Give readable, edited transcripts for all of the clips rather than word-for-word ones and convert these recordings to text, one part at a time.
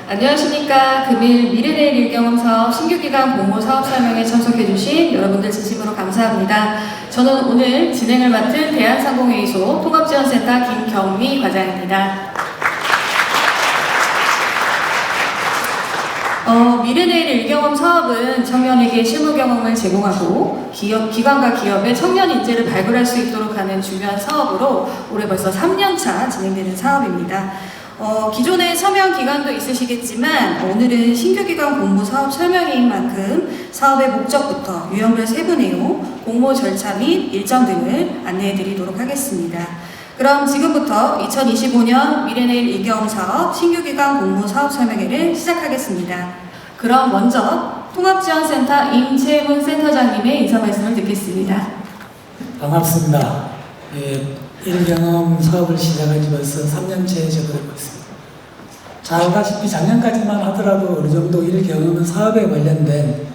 안녕하십니까. 금일 미래내일 일경험사업 신규기관 공모 사업 설명에 참석해주신 여러분들 진심으로 감사합니다. 저는 오늘 진행을 맡은 대한상공회의소 통합지원센터 김경미 과장입니다. 미래내일 일경험 사업은 청년에게 실무 경험을 제공하고 기관과 기업의 청년 인재를 발굴할 수 있도록 하는 중요한 사업으로 올해 벌써 3년차 진행되는 사업입니다. 기존에 서명 기간도 있으시겠지만 오늘은 신규기관 공모 사업 설명회인 만큼 사업의 목적부터 유형별 세부 내용, 공모 절차 및 일정 등을 안내해 드리도록 하겠습니다. 그럼 지금부터 2025년 미래내일 일경험 사업 신규기관 공모 사업 설명회를 시작하겠습니다. 그럼 먼저 통합지원센터 임채문 센터장님의 인사 말씀을 듣겠습니다. 반갑습니다. 일경험 사업을 시작한 지 벌써 3년째 접어들고 있습니다. 잘 알다시피 작년까지만 하더라도 어느 정도 일경험은 사업에 관련된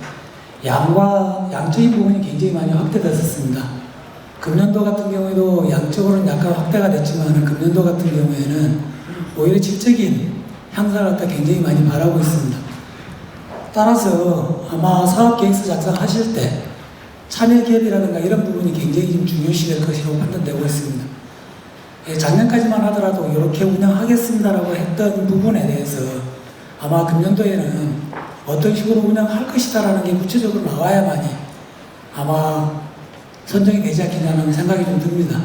양적인 부분이 굉장히 많이 확대됐었습니다. 금년도 같은 경우에도 양적으로는 약간 확대가 됐지만 금년도 같은 경우에는 오히려 질적인 향상을 갖다 굉장히 많이 바라고 있습니다. 따라서 아마 사업계획서 작성하실 때 참여 기업이라든가 이런 부분이 굉장히 좀 중요시 될 것이라고 판단되고 있습니다. 작년까지만 하더라도 이렇게 운영하겠습니다라고 했던 부분에 대해서 아마 금년도에는 어떤 식으로 운영할 것이다라는 게 구체적으로 나와야만이 아마 선정이 되지 않겠냐는 생각이 좀 듭니다.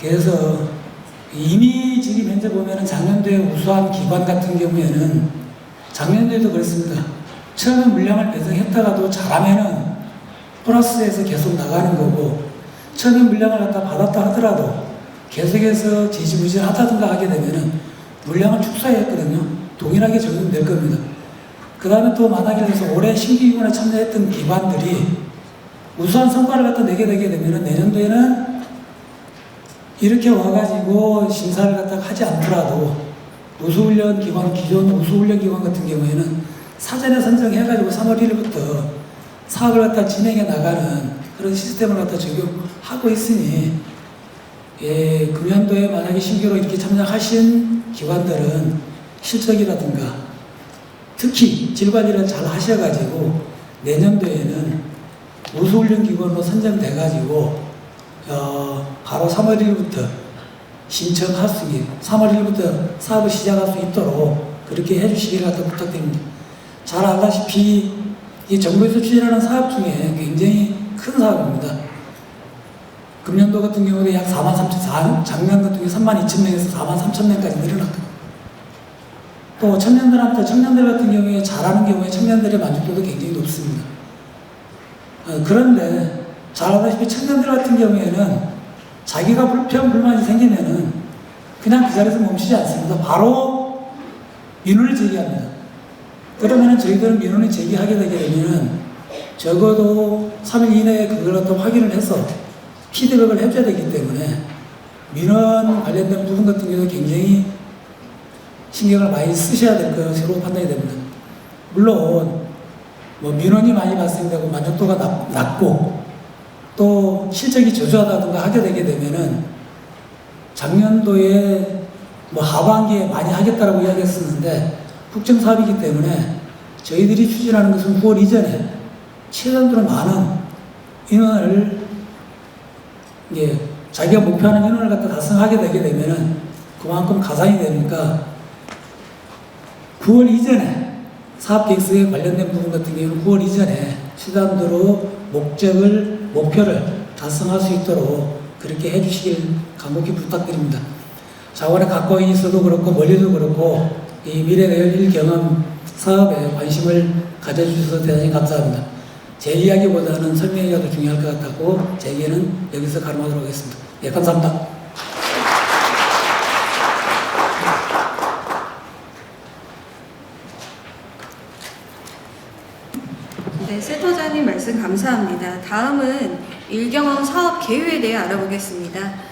그래서 이미 지금 현재 보면은 작년도에 우수한 기관 같은 경우에는 작년도에도 그렇습니다. 처음에 물량을 배정했다가도 잘하면은 플러스에서 계속 나가는 거고 처음에 물량을 갖다 받았다 하더라도 계속해서 지지부진하다든가 하게 되면은 물량을 축소했거든요. 동일하게 적용될 겁니다. 그 다음에 또 만약에 해서 올해 신규기관에 참여했던 기관들이 우수한 성과를 갖다 내게 되게 되면은 내년도에는 이렇게 와가지고 심사를 갖다 하지 않더라도 우수훈련 기관, 기존 우수훈련 기관 같은 경우에는 사전에 선정해가지고 3월 1일부터 사업을 갖다 진행해 나가는 그런 시스템을 갖다 적용하고 있으니 금년도에 만약에 신규로 이렇게 참여하신 기관들은 실적이라든가 특히 질관리를 잘 하셔가지고 내년도에는 우수훈련 기관으로 선정돼가지고 바로 3월 1일부터 신청할 수 있게 3월 1일부터 사업을 시작할 수 있도록 그렇게 해주시기를 부탁드립니다. 잘 알다시피 이 정부에서 추진하는 사업 중에 굉장히 큰 사업입니다. 금년도 같은 경우에 약 43,000, 작년 같은 경우에 32,000명에서 43,000명까지 늘어났고 또 청년들 같은 경우에 잘하는 경우에 청년들의 만족도도 굉장히 높습니다. 그런데 잘 알다시피 청년들 같은 경우에는 자기가 불만이 생기면은 그냥 그 자리에서 멈추지 않습니다. 바로 민원을 제기합니다. 그러면은 저희들은 민원을 제기하게 되게 되면은 적어도 3일 이내에 그걸 또 확인을 해서 피드백을 해줘야 되기 때문에 민원 관련된 부분 같은 경우는 굉장히 신경을 많이 쓰셔야 될 것으로 판단이 됩니다. 물론 민원이 많이 발생되고 만족도가 낮고 또 실적이 저조하다든가 하게 되게 되면은 작년도에 하반기에 많이 하겠다라고 이야기했었는데 국정사업이기 때문에 저희들이 추진하는 것은 9월 이전에 최선으로 많은 인원을 자기가 목표하는 인원을 갖다 달성하게 되게 되면은 그만큼 가산이 되니까 9월 이전에 사업계획서에 관련된 부분 같은 경우는 9월 이전에 최단도로 목표를 달성할 수 있도록 그렇게 해주시길 간곡히 부탁드립니다. 자원에 가까이 있어도 그렇고 멀리도 그렇고 이 미래내일 일경험 사업에 관심을 가져주셔서 대단히 감사합니다. 제 이야기보다는 설명이 더 중요할 것 같았고 제 얘기는 여기서 가름하도록 하겠습니다. 예, 감사합니다. 네, 센터장님 말씀 감사합니다. 다음은 일경험 사업 계획에 대해 알아보겠습니다.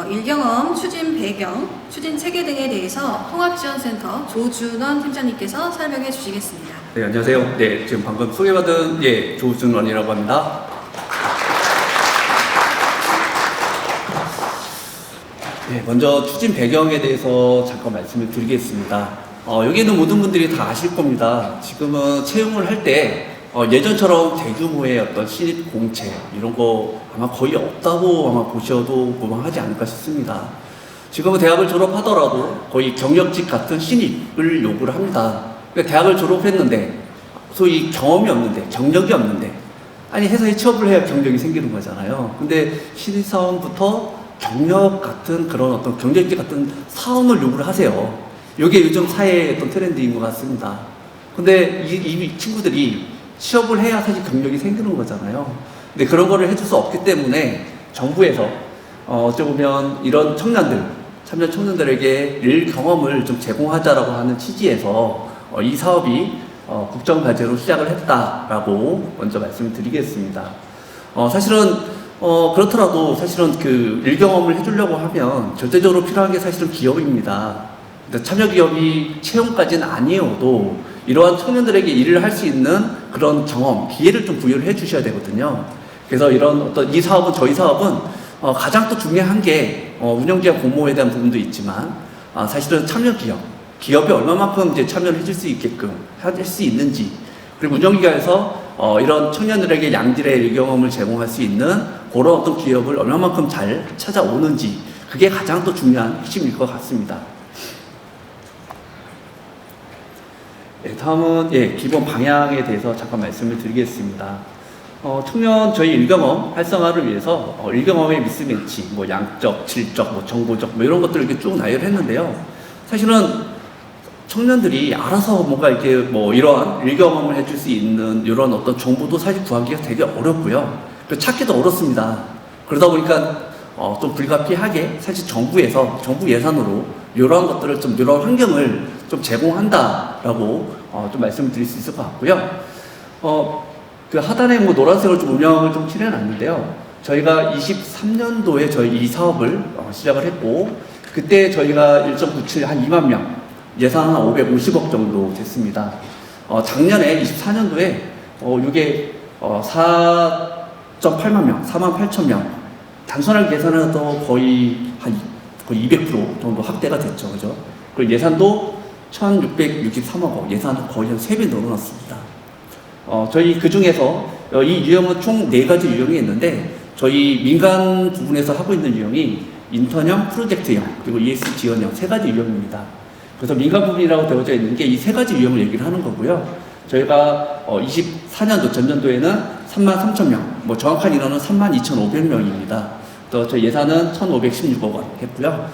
일경험 추진 배경, 추진 체계 등에 대해서 통합지원센터 조준원 팀장님께서 설명해 주시겠습니다. 네, 안녕하세요. 네, 지금 방금 소개받은 조준원이라고 합니다. 네, 먼저 추진 배경에 대해서 잠깐 말씀을 드리겠습니다. 여기 있는 모든 분들이 다 아실 겁니다. 지금은 채용을 할 때 예전처럼 대규모의 어떤 신입 공채 이런 거 아마 거의 없다고 아마 보셔도 무방하지 않을까 싶습니다. 지금은 대학을 졸업하더라도 거의 경력직 같은 신입을 요구를 합니다. 그러니까 대학을 졸업했는데 소위 경험이 없는데 경력이 없는데 아니 회사에 취업을 해야 경력이 생기는 거잖아요. 근데 신입사원부터 경력 같은 그런 어떤 경력직 같은 사원을 요구를 하세요. 이게 요즘 사회의 어떤 트렌드인 것 같습니다. 근데 이 친구들이 취업을 해야 사실 경력이 생기는 거잖아요. 근데 그런 거를 해줄 수 없기 때문에 정부에서 어쩌면 이런 참여 청년들에게 일 경험을 좀 제공하자라고 하는 취지에서 이 사업이 국정과제로 시작을 했다라고 먼저 말씀을 드리겠습니다. 사실은 그렇더라도 사실은 그 일 경험을 해주려고 하면 절대적으로 필요한 게 사실은 기업입니다. 참여 기업이 채용까지는 아니어도 이러한 청년들에게 일을 할 수 있는 그런 경험, 기회를 좀 부여를 해 주셔야 되거든요. 그래서 이런 어떤 저희 사업은 가장 또 중요한 게 운영기업 공모에 대한 부분도 있지만 사실은 참여 기업이 얼마만큼 이제 참여를 해줄 수 있게끔 할 수 있는지, 그리고 운영기관에서 이런 청년들에게 양질의 일 경험을 제공할 수 있는 그런 어떤 기업을 얼마만큼 잘 찾아오는지, 그게 가장 또 중요한 핵심일 것 같습니다. 다음은 기본 방향에 대해서 잠깐 말씀을 드리겠습니다. 청년 저희 일경험 활성화를 위해서 일경험의 미스매치, 양적, 질적, 정보적 이런 것들을 이렇게 쭉 나열을 했는데요. 사실은 청년들이 알아서 뭔가 이렇게 이러한 일경험을 해줄 수 있는 이런 어떤 정보도 사실 구하기가 되게 어렵고요. 찾기도 어렵습니다. 그러다 보니까 좀 불가피하게 사실 정부 예산으로 이러한 것들을 이런 환경을 좀 제공한다라고 좀 말씀을 드릴 수 있을 것 같고요. 그 하단에 노란색으로 좀 운영을 좀 칠해놨는데요. 저희가 23년도에 저희 이 사업을 시작을 했고, 그때 저희가 1.97 한 2만 명, 예산 한 550억 정도 됐습니다. 작년에 24년도에 이게 4.8만 명, 4만 8천 명, 단순하게 계산해도 거의 200% 정도 확대가 됐죠. 그죠? 그리고 예산도 1,663억 원, 예산 거의 한 3배 늘어났습니다. 저희 그 중에서 이 유형은 총 4가지 유형이 있는데, 저희 민간 부분에서 하고 있는 유형이 인턴형, 프로젝트형, 그리고 ES 지원형 3가지 유형입니다. 그래서 민간 부분이라고 되어져 있는 게 이 3가지 유형을 얘기를 하는 거고요. 저희가 24년도, 전년도에는 33,000명, 정확한 인원은 32,500명입니다. 또 저희 예산은 1,516억 원 했고요.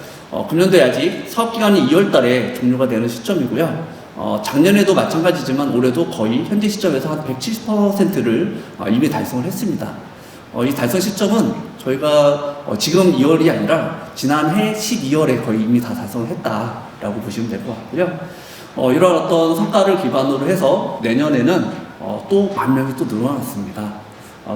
금년도에 아직 사업기간이 2월 달에 종료가 되는 시점이고요. 작년에도 마찬가지지만 올해도 거의 현재 시점에서 한 170%를 이미 달성을 했습니다. 이 달성 시점은 저희가 지금 2월이 아니라 지난해 12월에 거의 이미 다 달성을 했다라고 보시면 될 것 같고요. 이런 어떤 성과를 기반으로 해서 내년에는 또 10,000명이 또 늘어났습니다.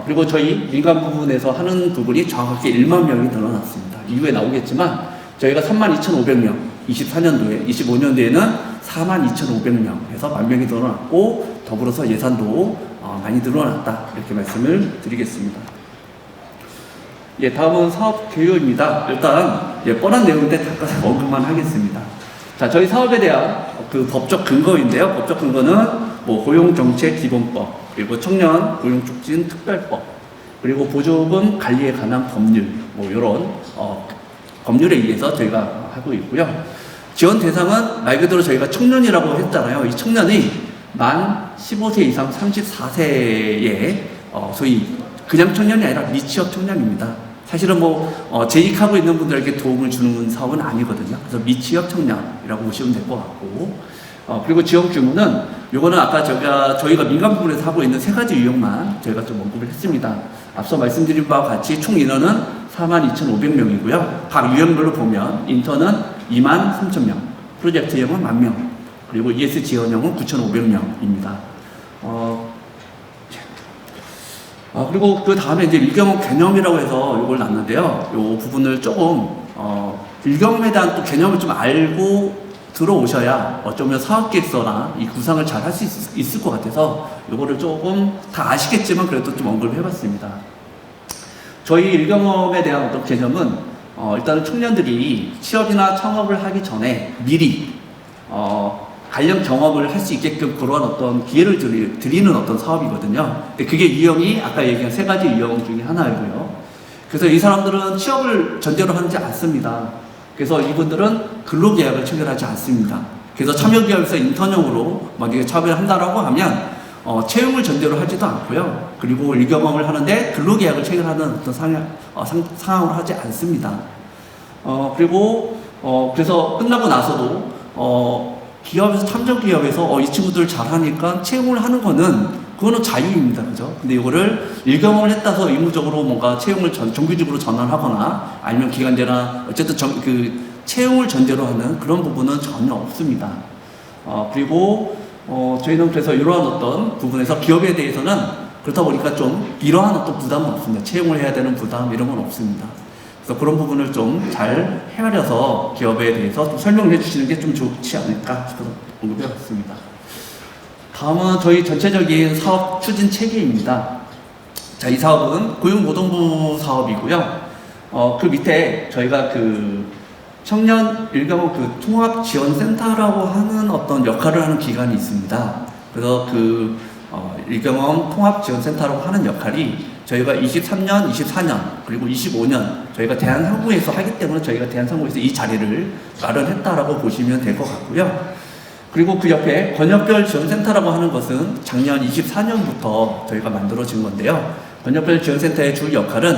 그리고 저희 민간 부분에서 하는 부분이 정확하게 1만 명이 늘어났습니다. 이후에 나오겠지만 저희가 32,500명, 24년도에, 25년도에는 42,500명 해서 10,000명이 늘어났고, 더불어서 예산도 많이 늘어났다, 이렇게 말씀을 드리겠습니다. 다음은 사업 개요입니다. 일단 뻔한 내용인데 잠깐 언급만 하겠습니다. 자, 저희 사업에 대한 그 법적 근거인데요. 법적 근거는 고용정책기본법, 그리고 청년 고용촉진 특별법, 그리고 보조금 관리에 관한 법률, 이런 법률에 의해서 저희가 하고 있고요. 지원 대상은 말 그대로 저희가 청년이라고 했잖아요. 이 청년이 만 15세 이상 34세의 소위 그냥 청년이 아니라 미취업 청년입니다. 사실은 재직하고 있는 분들에게 도움을 주는 사업은 아니거든요. 그래서 미취업 청년이라고 보시면 될 것 같고, 그리고 지원 규모는 요거는 아까 저희가 민간 부분에서 하고 있는 3가지 유형만 저희가 좀 언급을 했습니다. 앞서 말씀드린 바와 같이 총 인원은 42,500명이고요. 각 유형별로 보면 인턴은 23,000명, 프로젝트형은 10,000명, 그리고 ES 지원형은 9,500명입니다. 그리고 그 다음에 이제 일경험 개념이라고 해서 이걸 놨는데요. 이 부분을 조금 일경험에 대한 또 개념을 좀 알고 들어오셔야 어쩌면 사업계획서나 이 구상을 잘 할 수 있을 것 같아서 이거를 조금 다 아시겠지만 그래도 좀 언급을 해봤습니다. 저희 일경험에 대한 어떤 개념은 일단은 청년들이 취업이나 창업을 하기 전에 미리 관련 경험을 할 수 있게끔 그러한 어떤 기회를 드리는 어떤 사업이거든요. 근데 그게 유형이 아까 얘기한 3가지 유형 중에 하나이고요. 그래서 이 사람들은 취업을 전제로 하지 않습니다. 그래서 이분들은 근로계약을 체결하지 않습니다. 그래서 참여기업에서 인턴형으로 만약에 참여를 한다라고 하면 채용을 전제로 하지도 않고요. 그리고 일경험을 하는데 근로계약을 체결하는 어떤 상황으로 하지 않습니다. 그래서 끝나고 나서도 기업에서 참여기업에서 이 친구들 잘하니까 채용을 하는 그거는 자유입니다. 그죠? 근데 이거를 일경험을 했다서 의무적으로 뭔가 채용을 정규직으로 전환하거나 아니면 기간제나 어쨌든 채용을 전제로 하는 그런 부분은 전혀 없습니다. 그리고 저희는 그래서 이러한 어떤 부분에서 기업에 대해서는 그렇다 보니까 좀 이러한 어떤 부담은 없습니다. 채용을 해야 되는 부담 이런 건 없습니다. 그래서 그런 부분을 좀 잘 헤아려서 기업에 대해서 좀 설명을 해주시는 게 좀 좋지 않을까 싶어서 언급해 봤습니다. 다음은 저희 전체적인 사업 추진 체계입니다. 자, 이 사업은 고용노동부 사업이고요. 그 밑에 저희가 청년 일경험 통합지원센터라고 하는 어떤 역할을 하는 기관이 있습니다. 그래서 일경험 통합지원센터라고 하는 역할이 저희가 23년, 24년, 그리고 25년 저희가 대한상무에서 하기 때문에 저희가 대한상무에서 이 자리를 마련했다라고 보시면 될 것 같고요. 그리고 그 옆에 권역별 지원센터라고 하는 것은 작년 24년부터 저희가 만들어진 건데요. 권역별 지원센터의 주 역할은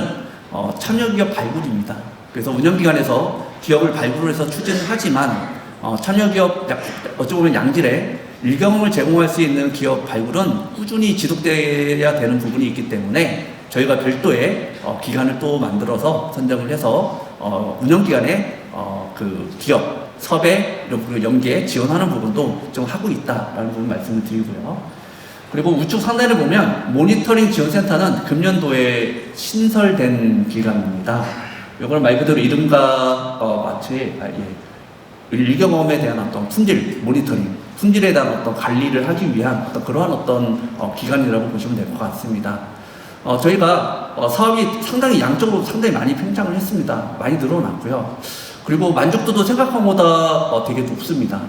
참여기업 발굴입니다. 그래서 운영기관에서 기업을 발굴해서 추진하지만 참여기업 어찌 보면 양질의 일경험을 제공할 수 있는 기업 발굴은 꾸준히 지속돼야 되는 부분이 있기 때문에 저희가 별도의 기관을 또 만들어서 선정을 해서 운영기관에 기업 섭외, 연계, 지원하는 부분도 좀 하고 있다라는 부분 말씀을 드리고요. 그리고 우측 상단을 보면 모니터링 지원센터는 금년도에 신설된 기관입니다. 이걸 말 그대로 이름과 마트에 일경험에 대한 어떤 품질 모니터링, 품질에 대한 어떤 관리를 하기 위한 어떤 그러한 어떤 기관이라고 보시면 될 것 같습니다. 저희가 사업이 상당히 양적으로 상당히 많이 팽창을 했습니다. 많이 늘어났고요. 그리고 만족도도 생각한 것보다 되게 높습니다.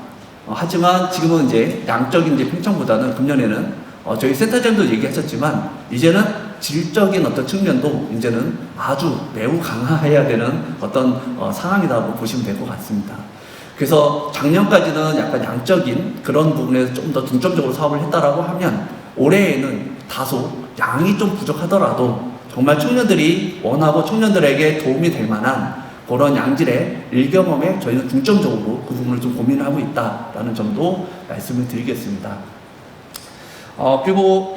하지만 지금은 이제 양적인 팽창보다는 금년에는 저희 센터장도 얘기하셨지만 이제는 질적인 어떤 측면도 이제는 아주 매우 강화해야 되는 어떤 상황이라고 보시면 될 것 같습니다. 그래서 작년까지는 약간 양적인 그런 부분에서 좀 더 중점적으로 사업을 했다라고 하면 올해에는 다소 양이 좀 부족하더라도 정말 청년들이 원하고 청년들에게 도움이 될 만한 그런 양질의 일경험에 저희는 중점적으로 그 부분을 좀 고민을 하고 있다라는 점도 말씀을 드리겠습니다. 그리고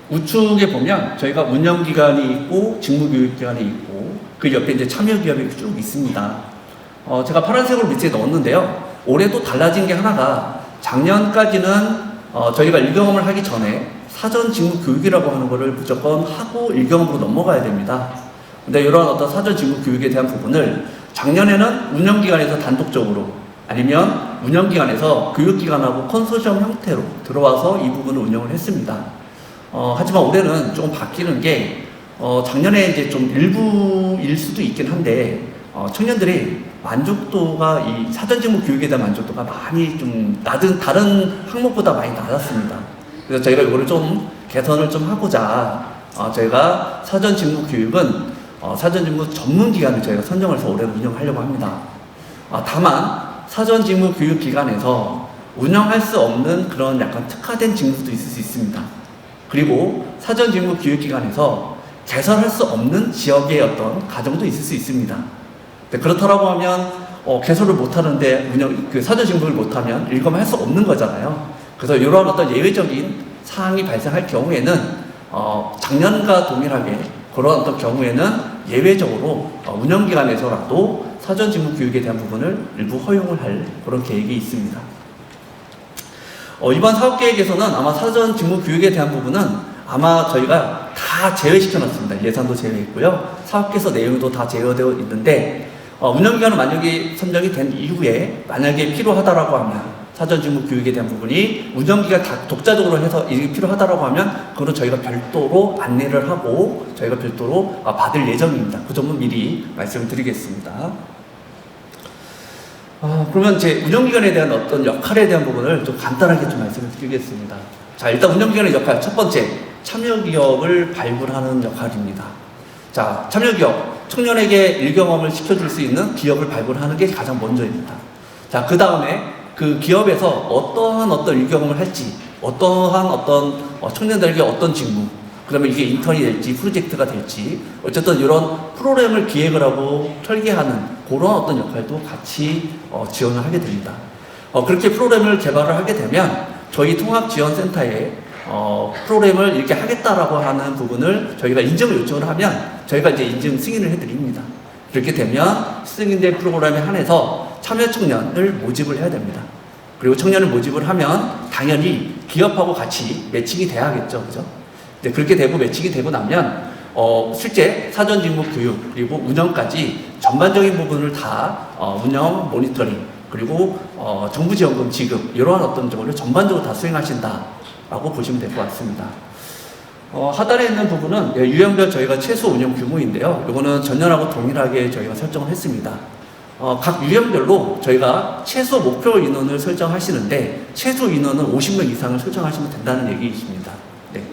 우측에 보면 저희가 운영기관이 있고 직무교육기관이 있고 그 옆에 이제 참여기업이 쭉 있습니다. 제가 파란색으로 밑에 넣었는데요. 올해도 달라진 게 하나가 작년까지는 저희가 일경험을 하기 전에 사전 직무교육이라고 하는 거를 무조건 하고 일경험으로 넘어가야 됩니다. 근데 이런 어떤 사전 직무교육에 대한 부분을 작년에는 운영기관에서 단독적으로 아니면 운영기관에서 교육기관하고 컨소시엄 형태로 들어와서 이 부분을 운영을 했습니다. 하지만 올해는 조금 바뀌는 게 작년에 이제 좀 일부일 수도 있긴 한데 청년들이 만족도가 이 사전 직무 교육에 대한 만족도가 많이 좀 낮은 다른 항목보다 많이 낮았습니다. 그래서 저희가 이거를 좀 개선을 좀 하고자 저희가 사전 직무 교육은 사전 직무 전문 기관을 저희가 선정해서 올해 운영하려고 합니다. 다만 사전 직무 교육 기관에서 운영할 수 없는 그런 약간 특화된 직무도 있을 수 있습니다. 그리고 사전 직무 교육 기관에서 개설할 수 없는 지역의 어떤 가정도 있을 수 있습니다. 그렇다라고 하면 개설을 못하는데 사전 직무를 못하면 일검을 할 수 없는 거잖아요. 그래서 이러한 어떤 예외적인 사항이 발생할 경우에는 작년과 동일하게 그런 어떤 경우에는 예외적으로 운영기관에서라도 사전 직무 교육에 대한 부분을 일부 허용을 할 그런 계획이 있습니다. 이번 사업계획에서는 아마 사전 직무 교육에 대한 부분은 아마 저희가 다 제외시켜 놨습니다. 예산도 제외했고요. 사업계획서 내용도 다 제외되어 있는데 운영기관은 만약에 선정이 된 이후에 만약에 필요하다라고 하면 사전 직무 교육에 대한 부분이 운영기관 다 독자적으로 해서 이게 필요하다라고 하면 그거는 저희가 별도로 안내를 하고 저희가 별도로 받을 예정입니다. 그 점은 미리 말씀을 드리겠습니다. 그러면 제 운영기관에 대한 어떤 역할에 대한 부분을 좀 간단하게 좀 말씀을 드리겠습니다. 자, 일단 운영기관의 역할, 첫 번째, 참여기업을 발굴하는 역할입니다. 자, 참여기업, 청년에게 일경험을 시켜줄 수 있는 기업을 발굴하는 게 가장 먼저입니다. 자, 그 다음에 그 기업에서 어떤 일경험을 할지, 청년들에게 어떤 직무, 그러면 이게 인턴이 될지 프로젝트가 될지 어쨌든 이런 프로그램을 기획을 하고 설계하는 그런 어떤 역할도 같이 지원을 하게 됩니다. 그렇게 프로그램을 개발을 하게 되면 저희 통합지원센터에 프로그램을 이렇게 하겠다라고 하는 부분을 저희가 인증을 요청을 하면 저희가 이제 인증 승인을 해드립니다. 그렇게 되면 승인된 프로그램에 한해서 참여 청년을 모집을 해야 됩니다. 그리고 청년을 모집을 하면 당연히 기업하고 같이 매칭이 돼야겠죠, 그죠? 네, 그렇게 되고 매칭이 되고 나면 실제 사전 직무 교육 그리고 운영까지 전반적인 부분을 다 운영 모니터링 그리고 정부 지원금 지급 이러한 어떤 쪽을 전반적으로 다 수행하신다라고 보시면 될 것 같습니다. 하단에 있는 부분은 유형별 저희가 최소 운영 규모인데요. 이거는 전년하고 동일하게 저희가 설정을 했습니다. 각 유형별로 저희가 최소 목표 인원을 설정하시는데 최소 인원은 50명 이상을 설정하시면 된다는 얘기이십니다. 네.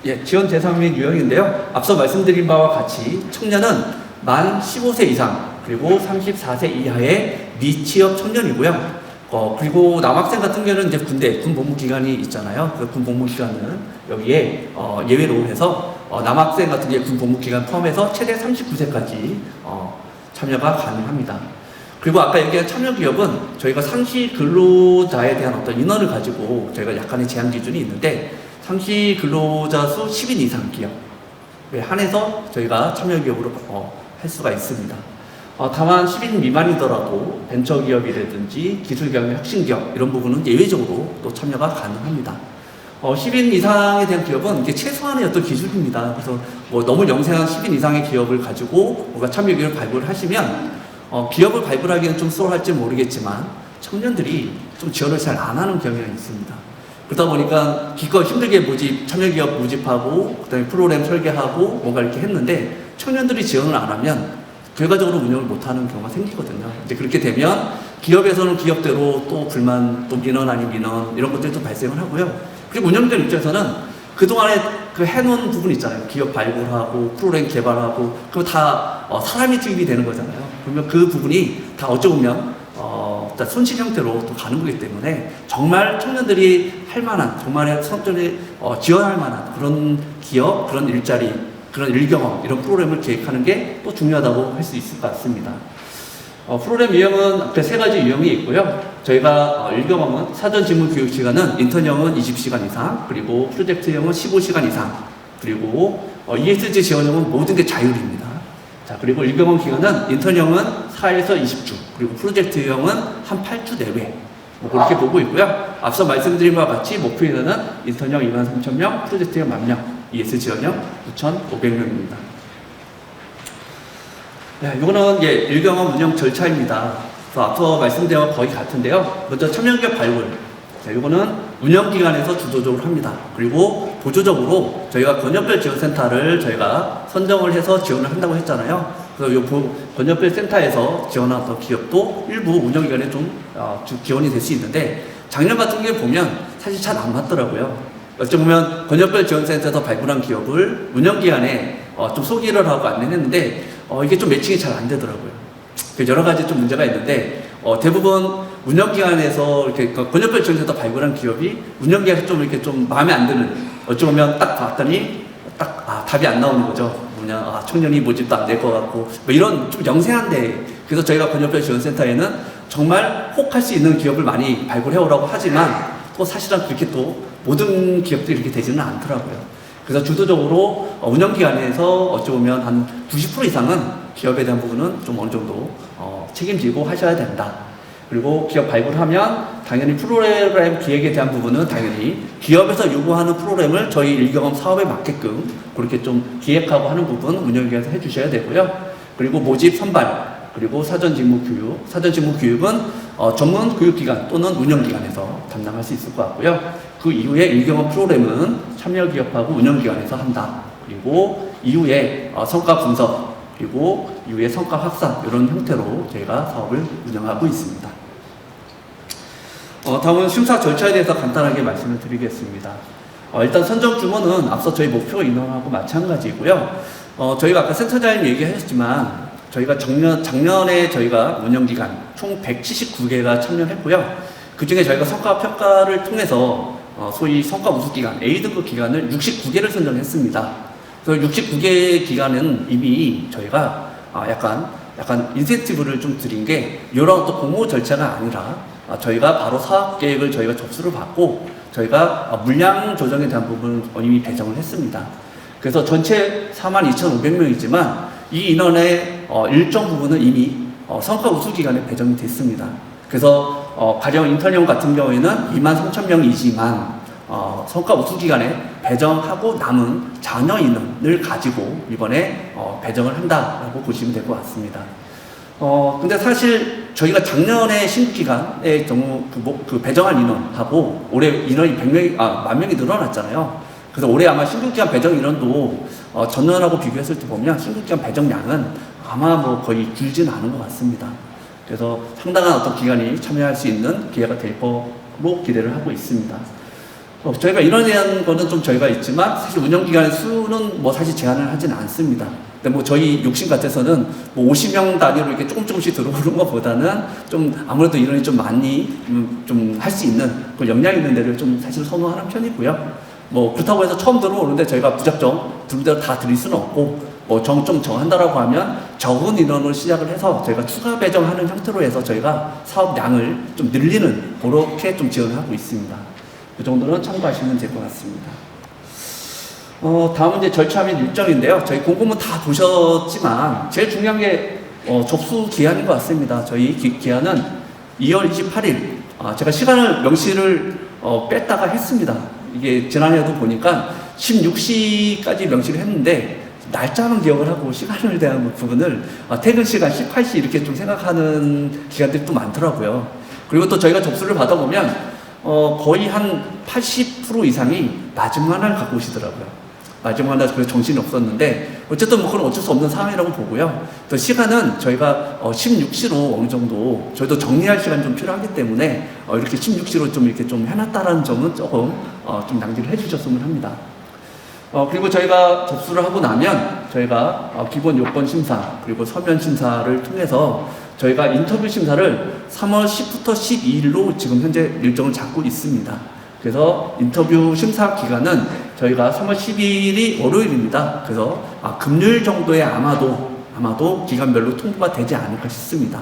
예, 지원 대상 및 유형인데요. 앞서 말씀드린 바와 같이 청년은 만 15세 이상 그리고 34세 이하의 미취업 청년이고요. 그리고 남학생 같은 경우는 이제 군 복무 기간이 있잖아요. 그 군 복무 기간은 여기에 예외로 해서 남학생 같은 경우 군 복무 기간 포함해서 최대 39세까지 참여가 가능합니다. 그리고 아까 얘기한 참여 기업은 저희가 상시 근로자에 대한 어떤 인원을 가지고 저희가 약간의 제한 기준이 있는데 상시 근로자 수 10인 이상 기업에 한해서 저희가 참여 기업으로 할 수가 있습니다. 다만 10인 미만이더라도 벤처기업이라든지 기술기업, 혁신기업 이런 부분은 예외적으로 또 참여가 가능합니다. 10인 이상에 대한 기업은 이게 최소한의 어떤 기준입니다. 그래서 뭐 너무 영세한 10인 이상의 기업을 가지고 뭔가 참여 기업을 발굴을 하시면 기업을 발굴하기는 좀 수월할지 모르겠지만 청년들이 좀 지원을 잘 안 하는 경향이 있습니다. 그러다 보니까 기껏 힘들게 참여기업 모집하고 그다음에 프로그램 설계하고 뭔가 이렇게 했는데 청년들이 지원을 안 하면 결과적으로 운영을 못하는 경우가 생기거든요. 이제 그렇게 되면 기업에서는 기업대로 또 불만, 또 민원 아닌 민원 이런 것들이 또 발생을 하고요. 그리고 운영자들 입장에서는 그동안에 그 해놓은 부분 있잖아요. 기업 발굴하고 프로그램 개발하고 그거 다 사람이 투입이 되는 거잖아요. 그러면 그 부분이 다 어찌 보면 손실 형태로 또 가는 거기 때문에 정말 청년들이 할 만한 정말의 청년들이 지원할 만한 그런 기업, 그런 일자리 그런 일경험, 이런 프로그램을 기획하는 게 또 중요하다고 할 수 있을 것 같습니다. 프로그램 유형은 앞에 3가지 유형이 있고요. 저희가 일경험은 사전 직무 교육 시간은 인턴형은 20시간 이상, 그리고 프로젝트형은 15시간 이상, 그리고 ESG 지원형은 모든 게 자율입니다. 자, 그리고 일경험 기간은 인턴형은 4에서 20주, 그리고 프로젝트형은 한 8주 내외. 그렇게 보고 있고요. 앞서 말씀드린 바와 같이 목표 인원은 인턴형 23,000명, 프로젝트형 10,000명, ES 지원형 9,500명입니다. 네, 이거는 일경험 운영 절차입니다. 그래서 앞서 말씀드린 것 거의 같은데요. 먼저 참여기업 발굴. 자, 이거는 운영기관에서 주도적으로 합니다. 그리고 보조적으로 저희가 권역별 지원센터를 저희가 선정을 해서 지원을 한다고 했잖아요. 그래서 이 권역별 센터에서 지원한 기업도 일부 운영기관에 좀 지원이 될 수 있는데 작년 같은 경우에 보면 사실 잘 안 맞더라고요. 어쩌면 권역별 지원센터에서 발굴한 기업을 운영기관에 좀 소개를 하고 안내를 했는데 이게 좀 매칭이 잘 안 되더라고요. 여러 가지 좀 문제가 있는데 대부분 운영기관에서 이렇게 권역별 지원센터 발굴한 기업이 운영기관에서 좀 이렇게 좀 마음에 안 드는 어쩌면 딱 봤더니 답이 안 나오는 거죠. 청년이 모집도 안 될 것 같고 뭐 이런 좀 영세한데 그래서 저희가 권역별 지원센터에는 정말 혹할 수 있는 기업을 많이 발굴해 오라고 하지만 또 사실은 그렇게 또 모든 기업들이 이렇게 되지는 않더라고요. 그래서 주도적으로 운영기관에서 어찌 보면 한 90% 이상은 기업에 대한 부분은 좀 어느 정도 책임지고 하셔야 된다. 그리고 기업 발굴하면 당연히 프로그램 기획에 대한 부분은 당연히 기업에서 요구하는 프로그램을 저희 일경험 사업에 맞게끔 그렇게 좀 기획하고 하는 부분 운영기관에서 해주셔야 되고요. 그리고 모집 선발 그리고 사전 직무 교육은 전문 교육기관 또는 운영기관에서 담당할 수 있을 것 같고요. 그 이후에 일경험 프로그램은 참여기업하고 운영기관에서 한다. 그리고 이후에 성과 분석 그리고 이후에 성과 확산 이런 형태로 저희가 사업을 운영하고 있습니다. 다음은 심사 절차에 대해서 간단하게 말씀을 드리겠습니다. 일단 선정 규모는 앞서 저희 목표 인원하고 마찬가지고요. 저희가 아까 센터장님 얘기하셨지만 저희가 작년에 저희가 운영기간 총 179개가 참여했고요. 그 중에 저희가 성과 평가를 통해서 소위 성과 우수기간, A등급 기간을 69개를 선정했습니다. 그래서 69개 기간은 이미 저희가 약간 인센티브를 좀 드린 게 이런 또 공모 절차가 아니라 저희가 바로 사업 계획을 저희가 접수를 받고 저희가 물량 조정에 대한 부분을 이미 배정을 했습니다. 그래서 전체 42,500명이지만 이 인원의 일정 부분은 이미 성과 우수 기간에 배정이 됐습니다. 그래서 가령 인턴형 같은 경우에는 23,000명이지만 성과 우수 기간에 배정하고 남은 잔여 인원을 가지고 이번에 배정을 한다라고 보시면 될 것 같습니다. 근데 사실 저희가 작년에 신규 기간의 경우 그 배정한 인원하고 올해 인원이 10,000명이 늘어났잖아요. 그래서 올해 아마 신규 기간 배정 인원도 전년하고 비교했을 때 보면 신규 기간 배정량은 아마 뭐 거의 줄지는 않은 것 같습니다. 그래서 상당한 어떤 기간이 참여할 수 있는 기회가 될 거로 기대를 하고 있습니다. 저희가 인원에 대한 거는 좀 저희가 있지만 사실 운영 기간의 수는 뭐 사실 제한을 하지는 않습니다. 근데 뭐 저희 욕심 같아서는 뭐 50명 단위로 이렇게 조금씩 들어오는 것보다는 좀 아무래도 인원이 좀 많이 좀 할 수 있는 그 역량 있는 데를 좀 사실 선호하는 편이고요. 뭐 그렇다고 해서 처음 들어오는데 저희가 무작정 둘대로 다 드릴 수는 없고 뭐 좀 정한다라고 하면 적은 인원으로 시작을 해서 저희가 추가 배정하는 형태로 해서 저희가 사업량을 좀 늘리는 그렇게 좀 지원을 하고 있습니다. 그 정도는 참고하시면 될 것 같습니다. 다음은 이제 절차 및 일정인데요. 저희 공고문 다 보셨지만 제일 중요한 게 접수 기한인 것 같습니다. 저희 기한은 2월 28일. 제가 시간을 명시를 뺐다가 했습니다. 이게 지난해도 보니까 16시까지 명시를 했는데 날짜는 기억을 하고 시간을 대한 부분을 퇴근 시간 18시 이렇게 좀 생각하는 기간들이 또 많더라고요. 그리고 또 저희가 접수를 받아보면 거의 한 80% 이상이 마지막 날 갖고 오시더라고요. 마지막 날 그래서 정신이 없었는데 어쨌든 뭐 그건 어쩔 수 없는 상황이라고 보고요. 또 시간은 저희가 16시로 어느 정도 저희도 정리할 시간이 좀 필요하기 때문에 이렇게 16시로 좀 이렇게 좀 해놨다라는 점은 조금 좀 양지를 해주셨으면 합니다. 그리고 저희가 접수를 하고 나면 저희가 기본 요건 심사 그리고 서면 심사를 통해서 저희가 인터뷰 심사를 3월 10부터 12일로 지금 현재 일정을 잡고 있습니다. 그래서 인터뷰 심사 기간은 저희가 3월 12일이 월요일입니다. 그래서 금요일 정도에 아마도 기간별로 통보가 되지 않을까 싶습니다.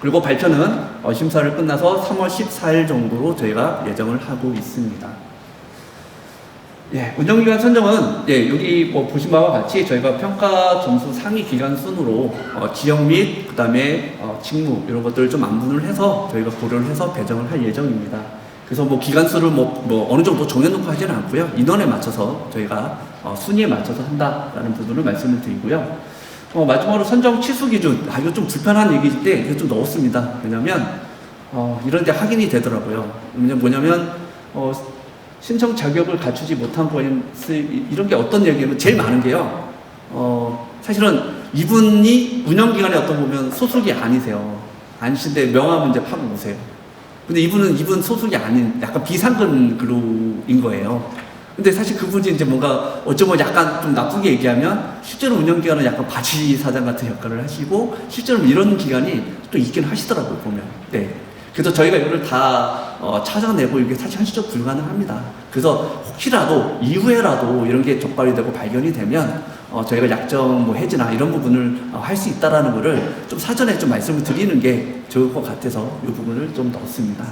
그리고 발표는 심사를 끝나서 3월 14일 정도로 저희가 예정을 하고 있습니다. 운영기간 선정은 여기 뭐 보신 바와 같이 저희가 평가 점수 상위 기간 순으로 지역 및 그다음에 직무 이런 것들을 좀 안분을 해서 저희가 고려를 해서 배정을 할 예정입니다. 그래서 뭐 기간 수를 뭐 어느 정도 정해놓고 하지는 않고요. 인원에 맞춰서 저희가 순위에 맞춰서 한다라는 부분을 말씀을 드리고요. 마지막으로 선정 취소 기준 이거 좀 불편한 얘기인데 이거 좀 넣었습니다. 왜냐면 이런 데 확인이 되더라고요. 뭐냐면 신청 자격을 갖추지 못한 거인 이런 게 어떤 얘기냐면 제일 많은 게요. 사실은 이분이 운영기간에 어떤 보면 소속이 아니신데 명함 문제 파고 오세요. 근데 이분 소속이 아닌 약간 비상근 그룹인 거예요. 근데 사실 그분이 이제 뭔가 어쩌면 약간 좀 나쁘게 얘기하면 실제로 운영기간은 약간 바지 사장 같은 역할을 하시고 실제로 이런 기간이 또 있긴 하시더라고요, 보면. 네. 그래서 저희가 이거를 다 찾아내고 이게 사실 현실적으로 불가능합니다. 그래서 혹시라도 이후에라도 이런 게 적발이 되고 발견이 되면 저희가 약정 뭐 해지나 이런 부분을 할 수 있다라는 거를 좀 사전에 좀 말씀을 드리는 게 좋을 것 같아서 이 부분을 좀 넣었습니다.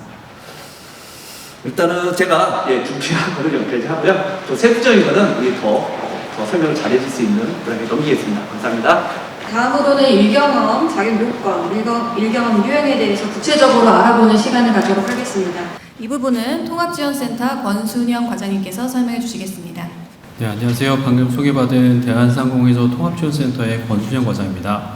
일단은 제가 준비한 거를 여기까지 하고요. 또 세부적인 거는 더 설명을 잘해줄 수 있는 그렇게 넘기겠습니다. 감사합니다. 다음으로는 일경험, 자격 요건, 일경험 유형에 대해서 구체적으로 알아보는 시간을 갖도록 하겠습니다. 이 부분은 통합지원센터 권순영 과장님께서 설명해 주시겠습니다. 네, 안녕하세요. 방금 소개받은 대한상공회소 통합지원센터의 권순영 과장입니다.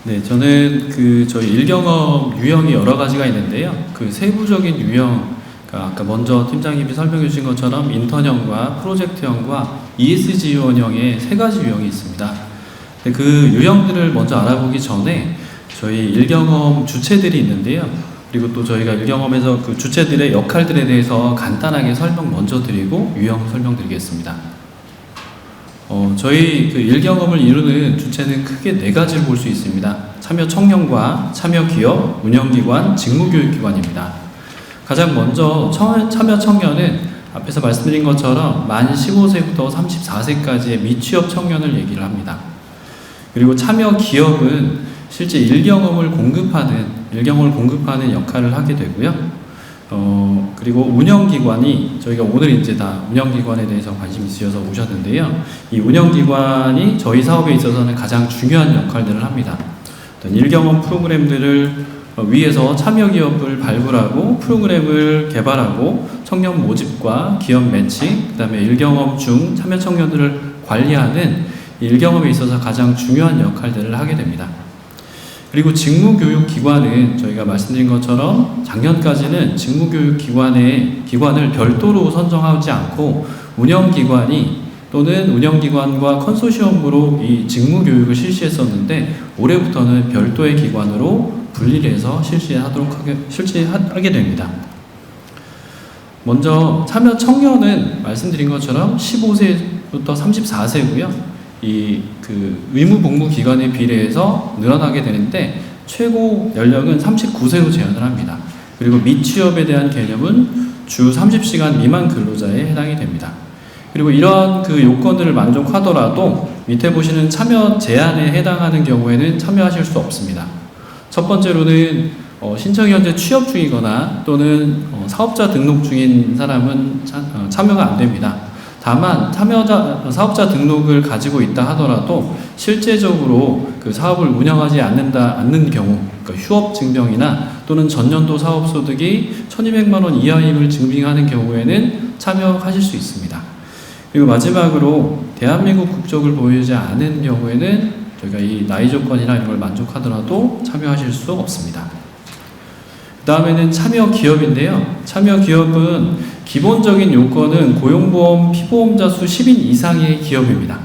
네, 저는 저희 일경험 유형이 여러 가지가 있는데요. 그 세부적인 유형, 아까 먼저 팀장님이 설명해 주신 것처럼 인턴형과 프로젝트형과 ESG 유형의 세 가지 유형이 있습니다. 근데 그 유형들을 먼저 알아보기 전에 저희 일경험 주체들이 있는데요. 그리고 또 저희가 일경험에서 그 주체들의 역할들에 대해서 간단하게 설명 먼저 드리고 유형 설명드리겠습니다. 저희 그 일경험을 이루는 주체는 크게 네 가지를 볼 수 있습니다. 참여 청년과 참여 기업, 운영기관, 직무교육기관입니다. 가장 먼저 참여 청년은 앞에서 말씀드린 것처럼 만 15세부터 34세까지의 미취업 청년을 얘기를 합니다. 그리고 참여 기업은 실제 일경험을 공급하는 역할을 하게 되고요. 그리고 운영기관이 저희가 오늘 이제 다 운영기관에 대해서 관심 있으셔서 오셨는데요. 이 운영기관이 저희 사업에 있어서는 가장 중요한 역할들을 합니다. 어떤 일경험 프로그램들을 위해서 참여 기업을 발굴하고 프로그램을 개발하고 청년 모집과 기업 매칭, 그 다음에 일경험 중 참여 청년들을 관리하는 일경험에 있어서 가장 중요한 역할들을 하게 됩니다. 그리고 직무교육기관은 저희가 말씀드린 것처럼 작년까지는 직무교육기관을 별도로 선정하지 않고 운영기관이 또는 운영기관과 컨소시엄으로 이 직무교육을 실시했었는데 올해부터는 별도의 기관으로 분리를 해서 실시하게 됩니다. 먼저 참여 청년은 말씀드린 것처럼 15세부터 34세고요. 의무 복무 기간에 비례해서 늘어나게 되는데 최고 연령은 39세로 제한을 합니다. 그리고 미취업에 대한 개념은 주 30시간 미만 근로자에 해당이 됩니다. 그리고 이러한 그 요건들을 만족하더라도 밑에 보시는 참여 제한에 해당하는 경우에는 참여하실 수 없습니다. 첫 번째로는 신청이 현재 취업 중이거나 또는 사업자 등록 중인 사람은 참여가 안 됩니다. 다만 사업자 등록을 가지고 있다 하더라도 실제적으로 그 사업을 운영하지 않는 경우, 그러니까 휴업 증명이나 또는 전년도 사업 소득이 1,200만 원 이하임을 증빙하는 경우에는 참여하실 수 있습니다. 그리고 마지막으로 대한민국 국적을 보이지 않은 경우에는 저희가 이 나이 조건이나 이런 걸 만족하더라도 참여하실 수 없습니다. 그 다음에는 참여 기업인데요. 참여 기업은 기본적인 요건은 고용보험 피보험자 수 10인 이상의 기업입니다.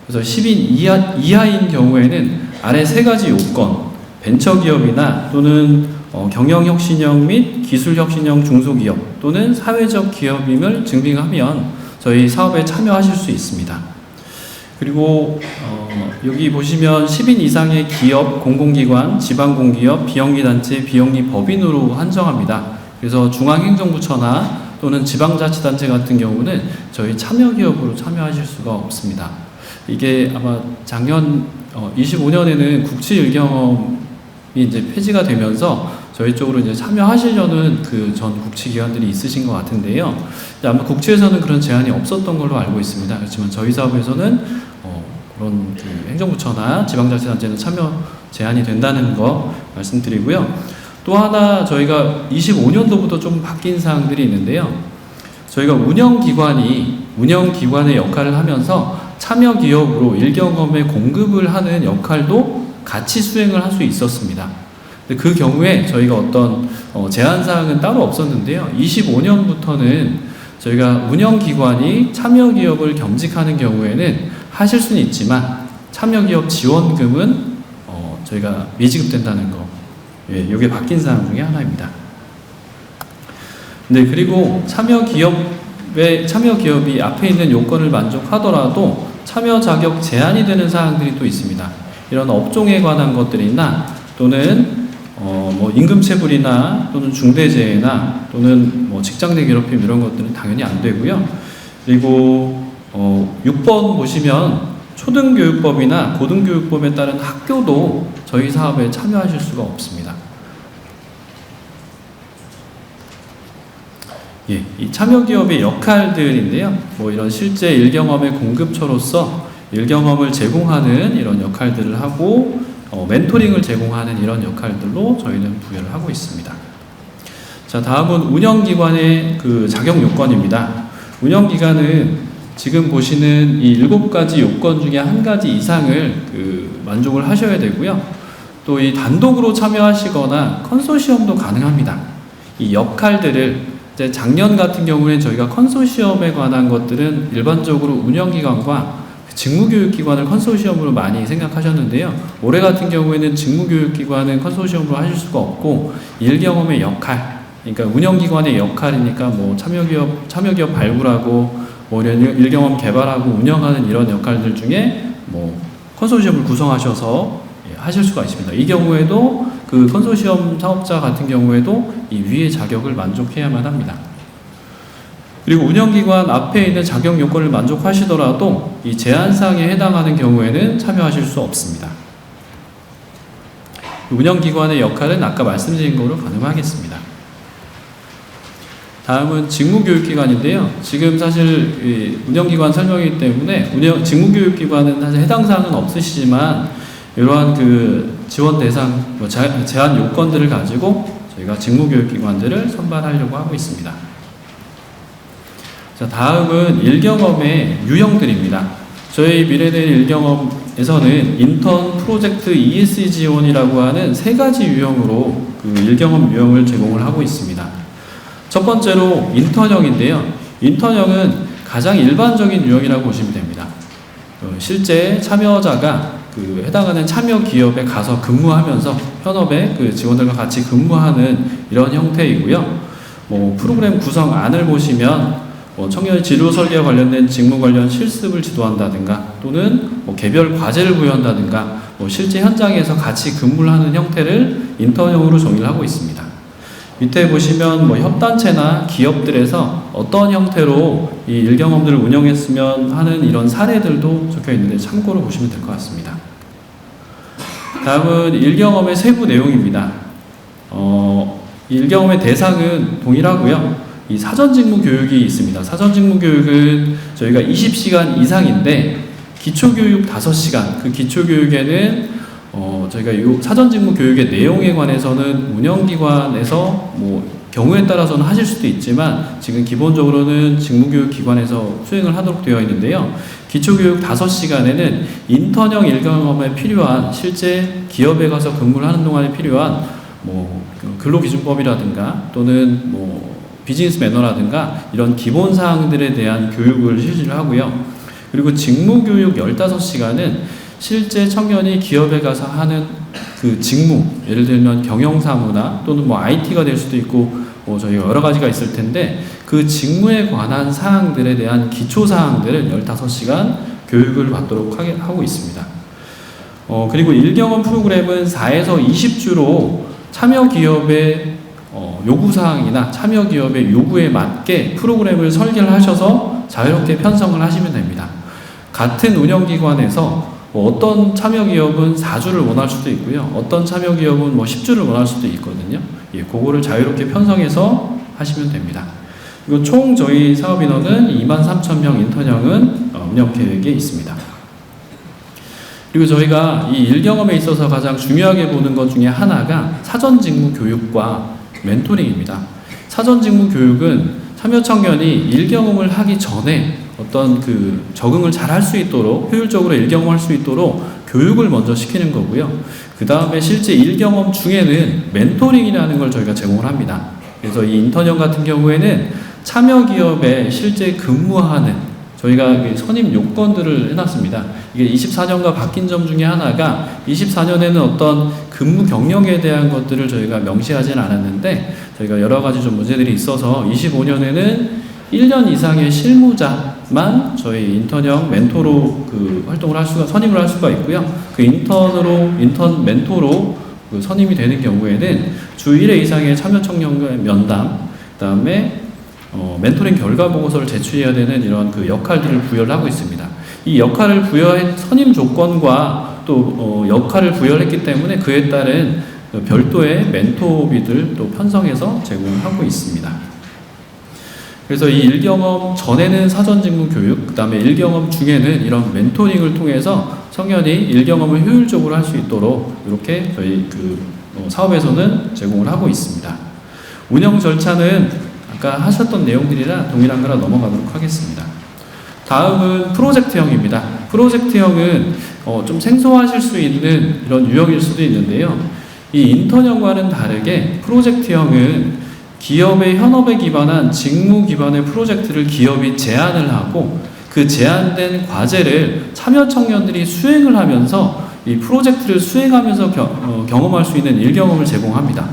그래서 10인 이하인 경우에는 아래 세 가지 요건, 벤처기업이나 또는 경영혁신형 및 기술혁신형 중소기업 또는 사회적 기업임을 증빙하면 저희 사업에 참여하실 수 있습니다. 그리고 여기 보시면 10인 이상의 기업, 공공기관, 지방공기업, 비영리단체, 비영리법인으로 한정합니다. 그래서 중앙행정부처나 또는 지방자치단체 같은 경우는 저희 참여기업으로 참여하실 수가 없습니다. 이게 아마 작년 25년에는 국치일경험이 이제 폐지가 되면서 저희 쪽으로 이제 참여하시려는 그 전 국치기관들이 있으신 것 같은데요. 아마 국치에서는 그런 제한이 없었던 걸로 알고 있습니다. 그렇지만 저희 사업에서는 그런 그 행정부처나 지방자치단체는 참여 제한이 된다는 거 말씀드리고요. 또 하나 저희가 25년도부터 좀 바뀐 사항들이 있는데요. 저희가 운영기관의 역할을 하면서 참여기업으로 일경험에 공급을 하는 역할도 같이 수행을 할 수 있었습니다. 근데 그 경우에 저희가 어떤 제한사항은 따로 없었는데요. 25년부터는 저희가 운영기관이 참여기업을 겸직하는 경우에는 하실 수는 있지만 참여기업 지원금은 저희가 미지급된다는 거. 이게 바뀐 사항 중에 하나입니다. 네, 그리고 참여기업이 앞에 있는 요건을 만족하더라도 참여 자격 제한이 되는 사항들이 또 있습니다. 이런 업종에 관한 것들이나 또는 임금체불이나 또는 중대재해나 또는 직장 내 괴롭힘 이런 것들은 당연히 안 되고요. 그리고 6번 보시면 초등교육법이나 고등교육법에 따른 학교도 저희 사업에 참여하실 수가 없습니다. 이 참여기업의 역할들인데요. 이런 실제 일경험의 공급처로서 일경험을 제공하는 이런 역할들을 하고 멘토링을 제공하는 이런 역할들로 저희는 부여를 하고 있습니다. 자, 다음은 운영기관의 그 자격 요건입니다. 운영기관은 지금 보시는 이 7가지 요건 중에 한 가지 이상을 만족을 하셔야 되고요. 또 이 단독으로 참여하시거나 컨소시엄도 가능합니다. 이 역할들을 이제 작년 같은 경우에는 저희가 컨소시엄에 관한 것들은 일반적으로 운영기관과 직무교육기관을 컨소시엄으로 많이 생각하셨는데요. 올해 같은 경우에는 직무교육기관은 컨소시엄으로 하실 수가 없고 일경험의 역할, 그러니까 운영기관의 역할이니까 뭐 참여기업 발굴하고 뭐 일경험 개발하고 운영하는 이런 역할들 중에 뭐 컨소시엄을 구성하셔서 하실 수가 있습니다. 이 경우에도 그 컨소시엄 사업자 같은 경우에도 이 위의 자격을 만족해야만 합니다. 그리고 운영기관 앞에 있는 자격 요건을 만족하시더라도 이 제한사항에 해당하는 경우에는 참여하실 수 없습니다. 운영기관의 역할은 아까 말씀드린 거로 가능하겠습니다. 다음은 직무교육기관인데요. 지금 사실 운영기관 설명이기 때문에 직무교육기관은 사실 해당 사항은 없으시지만 이러한 그 지원 대상, 제한 요건들을 가지고 저희가 직무교육기관들을 선발하려고 하고 있습니다. 자, 다음은 일경험의 유형들입니다. 저희 미래대일 일경험에서는 인턴, 프로젝트, ES 지원이라고 하는 세 가지 유형으로 그 일경험 유형을 제공을 하고 있습니다. 첫 번째로 인턴형인데요. 인턴형은 가장 일반적인 유형이라고 보시면 됩니다. 실제 참여자가 그 해당하는 참여 기업에 가서 근무하면서 현업의 그 직원들과 같이 근무하는 이런 형태이고요. 뭐 프로그램 구성안을 보시면 청년 진로 설계와 관련된 직무 관련 실습을 지도한다든가 또는 뭐 개별 과제를 부여한다든가 뭐 실제 현장에서 같이 근무를 하는 형태를 인턴형으로 정의를 하고 있습니다. 밑에 보시면 뭐 협단체나 기업들에서 어떤 형태로 이 일경험들을 운영했으면 하는 이런 사례들도 적혀 있는데 참고로 보시면 될 것 같습니다. 다음은 일경험의 세부 내용입니다. 이 일경험의 대상은 동일하고요. 이 사전직무 교육이 있습니다. 사전직무 교육은 저희가 20시간 이상인데 기초교육 5시간, 그 기초교육에는 저희가 이 사전직무 교육의 내용에 관해서는 운영기관에서 뭐 경우에 따라서는 하실 수도 있지만 지금 기본적으로는 직무교육기관에서 수행을 하도록 되어 있는데요. 기초교육 5시간에는 인턴형 일경험에 필요한 실제 기업에 가서 근무를 하는 동안에 필요한 뭐 근로기준법이라든가 또는 뭐 비즈니스 매너라든가 이런 기본 사항들에 대한 교육을 실시를 하고요. 그리고 직무교육 15시간은 실제 청년이 기업에 가서 하는 그 직무, 예를 들면 경영사무나 또는 뭐 IT가 될 수도 있고 뭐 저희가 여러 가지가 있을 텐데 그 직무에 관한 사항들에 대한 기초 사항들을 15시간 교육을 받도록 하고 있습니다. 그리고 일경험 프로그램은 4에서 20주로 참여 기업의 요구사항이나 참여 기업의 요구에 맞게 프로그램을 설계를 하셔서 자유롭게 편성을 하시면 됩니다. 같은 운영기관에서 어떤 참여 기업은 4주를 원할 수도 있고요. 어떤 참여 기업은 뭐 10주를 원할 수도 있거든요. 예, 그거를 자유롭게 편성해서 하시면 됩니다. 그리고 총 저희 사업 인원은 23,000명 인턴형은 운영 계획에 있습니다. 그리고 저희가 이 일경험에 있어서 가장 중요하게 보는 것 중에 하나가 사전직무 교육과 멘토링입니다. 사전직무 교육은 참여 청년이 일경험을 하기 전에 어떤 그 적응을 잘 할 수 있도록 효율적으로 일경험할 수 있도록 교육을 먼저 시키는 거고요. 그 다음에 실제 일경험 중에는 멘토링이라는 걸 저희가 제공을 합니다. 그래서 이 인턴형 같은 경우에는 참여 기업에 실제 근무하는 저희가 선임 요건들을 해놨습니다. 이게 24년과 바뀐 점 중에 하나가 24년에는 어떤 근무 경력에 대한 것들을 저희가 명시하지는 않았는데 저희가 여러 가지 좀 문제들이 있어서 25년에는 1년 이상의 실무자만 저희 인턴형 멘토로 그 활동을 할 수가 선임을 할 수가 있고요. 그 인턴 멘토로 그 선임이 되는 경우에는 주 1회 이상의 참여 청년과의 면담, 그다음에 멘토링 결과 보고서를 제출해야 되는 이런 그 역할들을 부여를 하고 있습니다. 이 역할을 부여한 선임 조건과 또 역할을 부여했기 때문에 그에 따른 별도의 멘토비들 또 편성해서 제공을 하고 있습니다. 그래서 이 일경험 전에는 사전직무 교육, 그 다음에 일경험 중에는 이런 멘토링을 통해서 청년이 일경험을 효율적으로 할 수 있도록 이렇게 저희 그 사업에서는 제공을 하고 있습니다. 운영 절차는 아까 하셨던 내용들이라 동일한 거라 넘어가도록 하겠습니다. 다음은 프로젝트형입니다. 프로젝트형은 좀 생소하실 수 있는 이런 유형일 수도 있는데요. 이 인턴형과는 다르게 프로젝트형은 기업의 현업에 기반한 직무 기반의 프로젝트를 기업이 제안을 하고 그 제안된 과제를 참여 청년들이 수행을 하면서 이 프로젝트를 수행하면서 경험할 수 있는 일경험을 제공합니다.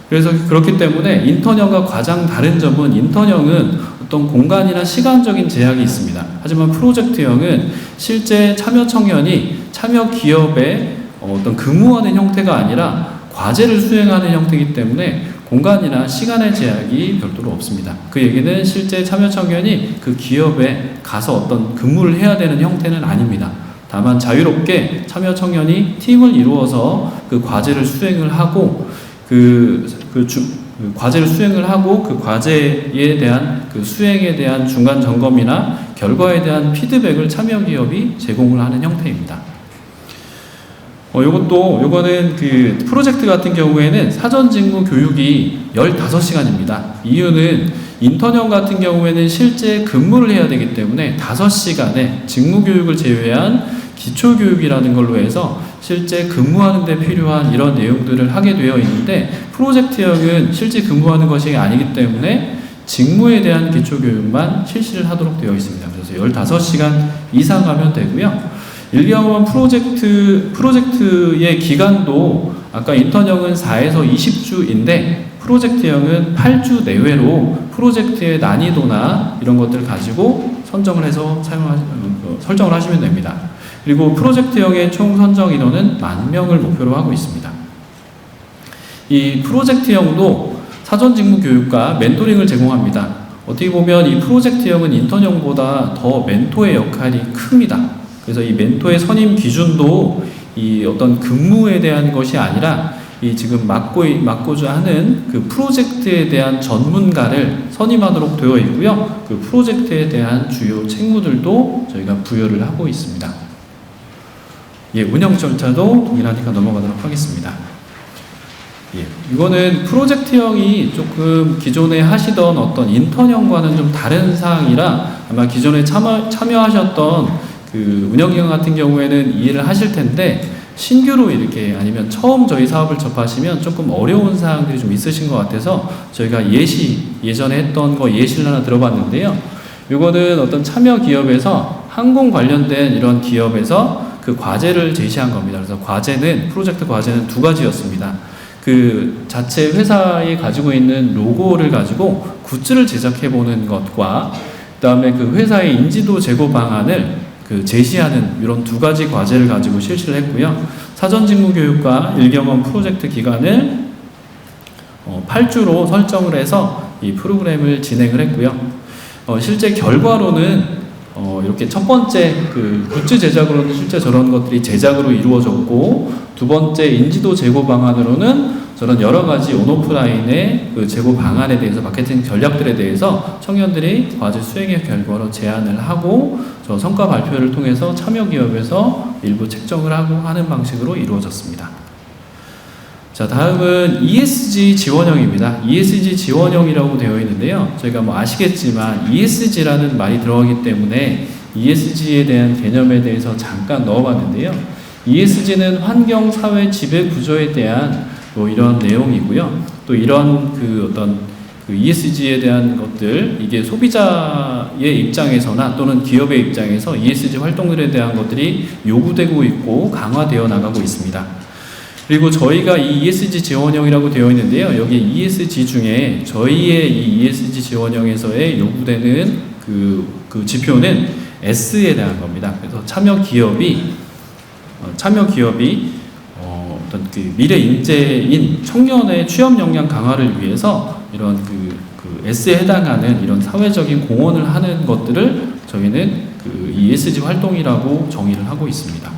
그래서 그렇기 때문에 인턴형과 가장 다른 점은 인턴형은 어떤 공간이나 시간적인 제약이 있습니다. 하지만 프로젝트형은 실제 참여 청년이 참여 기업에 어떤 근무하는 형태가 아니라 과제를 수행하는 형태이기 때문에 공간이나 시간의 제약이 별도로 없습니다. 그 얘기는 실제 참여 청년이 그 기업에 가서 어떤 근무를 해야 되는 형태는 아닙니다. 다만 자유롭게 참여 청년이 팀을 이루어서 그 과제를 수행을 하고 과제를 수행을 하고 그 과제에 대한 그 수행에 대한 중간 점검이나 결과에 대한 피드백을 참여 기업이 제공을 하는 형태입니다. 요거는 그 프로젝트 같은 경우에는 사전 직무 교육이 15시간입니다. 이유는 인턴형 같은 경우에는 실제 근무를 해야 되기 때문에 5시간의 직무 교육을 제외한 기초 교육이라는 걸로 해서 실제 근무하는 데 필요한 이런 내용들을 하게 되어 있는데 프로젝트형은 실제 근무하는 것이 아니기 때문에 직무에 대한 기초 교육만 실시를 하도록 되어 있습니다. 그래서 15시간 이상 하면 되고요. 일경험은 프로젝트의 기간도 아까 인턴형은 4에서 20주인데 프로젝트형은 8주 내외로 프로젝트의 난이도나 이런 것들을 가지고 선정을 해서 설정을 하시면 됩니다. 그리고 프로젝트형의 총 선정 인원은 10,000명을 목표로 하고 있습니다. 이 프로젝트형도 사전 직무 교육과 멘토링을 제공합니다. 어떻게 보면 이 프로젝트형은 인턴형보다 더 멘토의 역할이 큽니다. 그래서 이 멘토의 선임 기준도 이 어떤 근무에 대한 것이 아니라 이 지금 맡고자 하는 그 프로젝트에 대한 전문가를 선임하도록 되어 있고요. 그 프로젝트에 대한 주요 책무들도 저희가 부여를 하고 있습니다. 운영 절차도 동일하니까 넘어가도록 하겠습니다. 이거는 프로젝트형이 조금 기존에 하시던 어떤 인턴형과는 좀 다른 사항이라 아마 기존에 참여하셨던 그 운영기관 같은 경우에는 이해를 하실 텐데 신규로 이렇게 아니면 처음 저희 사업을 접하시면 조금 어려운 사항들이 좀 있으신 것 같아서 저희가 예전에 했던 거 예시를 하나 들어봤는데요. 이거는 어떤 참여 기업에서 항공 관련된 이런 기업에서 그 과제를 제시한 겁니다. 그래서 프로젝트 과제는 2가지였습니다. 그 자체 회사에 가지고 있는 로고를 가지고 굿즈를 제작해보는 것과 그 다음에 그 회사의 인지도 제고 방안을 그 제시하는 이런 2가지 과제를 가지고 실시를 했고요. 사전 직무 교육과 일경험 프로젝트 기간을 8주로 설정을 해서 이 프로그램을 진행을 했고요. 실제 결과로는 이렇게 첫 번째 그 굿즈 제작으로는 실제 저런 것들이 제작으로 이루어졌고, 두 번째 인지도 제고 방안으로는 저런 여러 가지 온오프라인의 그 제고 방안에 대해서 마케팅 전략들에 대해서 청년들이 과제 수행의 결과로 제안을 하고 저 성과 발표를 통해서 참여 기업에서 일부 책정을 하고 하는 방식으로 이루어졌습니다. 자, 다음은 ESG 지원형입니다. ESG 지원형이라고 되어 있는데요. 저희가 뭐 아시겠지만 ESG라는 말이 들어가기 때문에 ESG에 대한 개념에 대해서 잠깐 넣어봤는데요. ESG는 환경, 사회, 지배 구조에 대한 뭐 이런 내용이고요. 또 이런 그 어떤 그 ESG에 대한 것들, 이게 소비자의 입장에서나 또는 기업의 입장에서 ESG 활동들에 대한 것들이 요구되고 있고 강화되어 나가고 있습니다. 그리고 저희가 이 ESG 지원형이라고 되어 있는데요. 여기 ESG 중에 저희의 이 ESG 지원형에서의 요구되는 그 지표는 S에 대한 겁니다. 그래서 참여 기업이 어떤 그 미래 인재인 청년의 취업 역량 강화를 위해서 이런 그 S에 해당하는 이런 사회적인 공헌을 하는 것들을 저희는 그 ESG 활동이라고 정의를 하고 있습니다.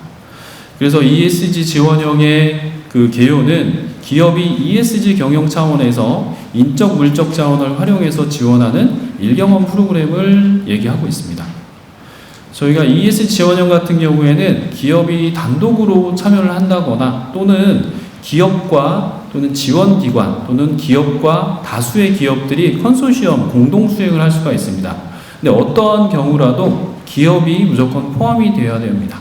그래서 ESG 지원형의 그 개요는 기업이 ESG 경영 차원에서 인적 물적 자원을 활용해서 지원하는 일경험 프로그램을 얘기하고 있습니다. 저희가 ESG 지원형 같은 경우에는 기업이 단독으로 참여를 한다거나 또는 기업과 또는 지원기관 또는 기업과 다수의 기업들이 컨소시엄 공동 수행을 할 수가 있습니다. 근데 어떠한 경우라도 기업이 무조건 포함이 되어야 됩니다.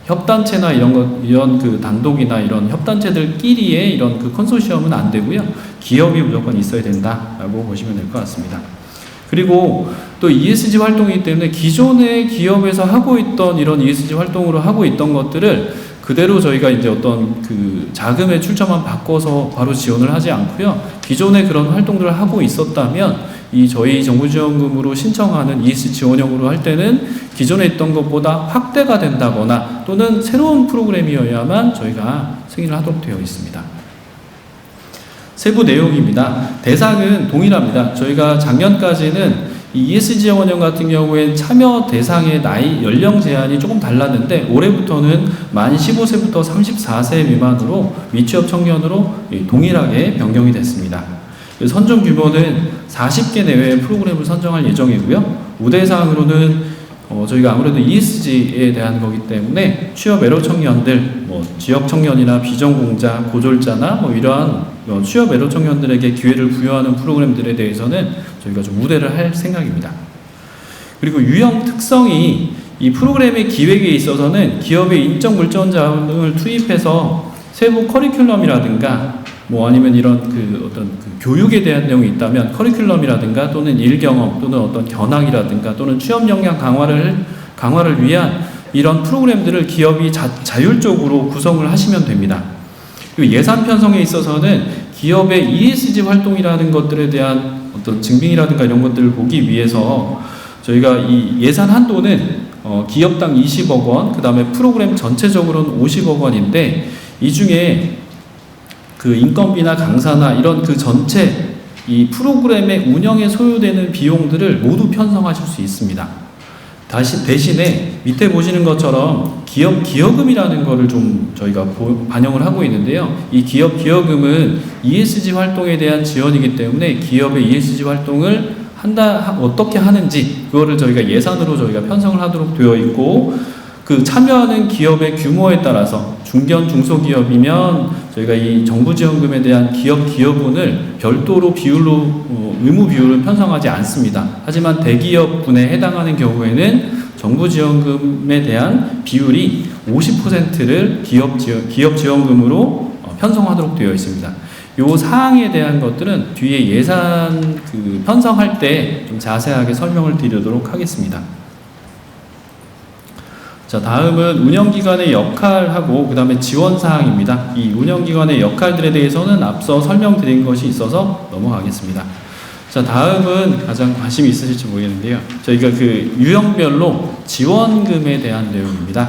협단체나 이런 그 단독이나 이런 협단체들끼리의 이런 그 컨소시엄은 안 되고요. 기업이 무조건 있어야 된다라고 보시면 될 것 같습니다. 그리고 또 ESG 활동이기 때문에 기존의 기업에서 하고 있던 이런 ESG 활동으로 하고 있던 것들을 그대로 저희가 이제 어떤 그 자금의 출처만 바꿔서 바로 지원을 하지 않고요. 기존에 그런 활동들을 하고 있었다면 이 저희 정부지원금으로 신청하는 ESG 지원형으로 할 때는 기존에 있던 것보다 확대가 된다거나 또는 새로운 프로그램이어야만 저희가 승인을 하도록 되어 있습니다. 세부 내용입니다. 대상은 동일합니다. 저희가 작년까지는 이 ESG 지원형 같은 경우에 참여 대상의 나이, 연령 제한이 조금 달랐는데 올해부터는 만 15세부터 34세 미만으로 미취업 청년으로 동일하게 변경이 됐습니다. 선정 규모는 40개 내외의 프로그램을 선정할 예정이고요. 우대사항으로는 저희가 아무래도 ESG에 대한 거기 때문에 취업 애로 청년들, 지역 청년이나 비전공자, 고졸자나 이러한 취업 애로 청년들에게 기회를 부여하는 프로그램들에 대해서는 저희가 좀 우대를 할 생각입니다. 그리고 유형 특성이 이 프로그램의 기획에 있어서는 기업의 인적 물자원 자원을 투입해서 세부 커리큘럼이라든가 아니면 이런 어떤 교육에 대한 내용이 있다면 커리큘럼이라든가 또는 일경험 또는 어떤 견학이라든가 또는 취업 역량 강화를 위한 이런 프로그램들을 기업이 자율적으로 구성을 하시면 됩니다. 그리고 예산 편성에 있어서는 기업의 ESG 활동이라는 것들에 대한 어떤 증빙이라든가 이런 것들을 보기 위해서 저희가 이 예산 한도는 기업당 20억 원, 그 다음에 프로그램 전체적으로는 50억 원인데 이 중에 그 인건비나 강사나 이런 그 전체 이 프로그램의 운영에 소요되는 비용들을 모두 편성하실 수 있습니다. 대신에 밑에 보시는 것처럼 기여금이라는 거를 좀 저희가 반영을 하고 있는데요. 이 기여금은 ESG 활동에 대한 지원이기 때문에 기업의 ESG 활동을 어떻게 하는지 그거를 저희가 예산으로 저희가 편성을 하도록 되어 있고 그 참여하는 기업의 규모에 따라서 중견중소기업이면 저희가 이 정부지원금에 대한 기여분을 별도로 의무 비율을 편성하지 않습니다. 하지만 대기업분에 해당하는 경우에는 정부지원금에 대한 비율이 50%를 기업지원금으로 편성하도록 되어 있습니다. 이 사항에 대한 것들은 뒤에 예산 편성할 때 좀 자세하게 설명을 드리도록 하겠습니다. 자, 다음은 운영기관의 역할하고 그 다음에 지원사항입니다. 이 운영기관의 역할들에 대해서는 앞서 설명드린 것이 있어서 넘어가겠습니다. 자, 다음은 가장 관심이 있으실지 모르겠는데요. 저희가 그 유형별로 지원금에 대한 내용입니다.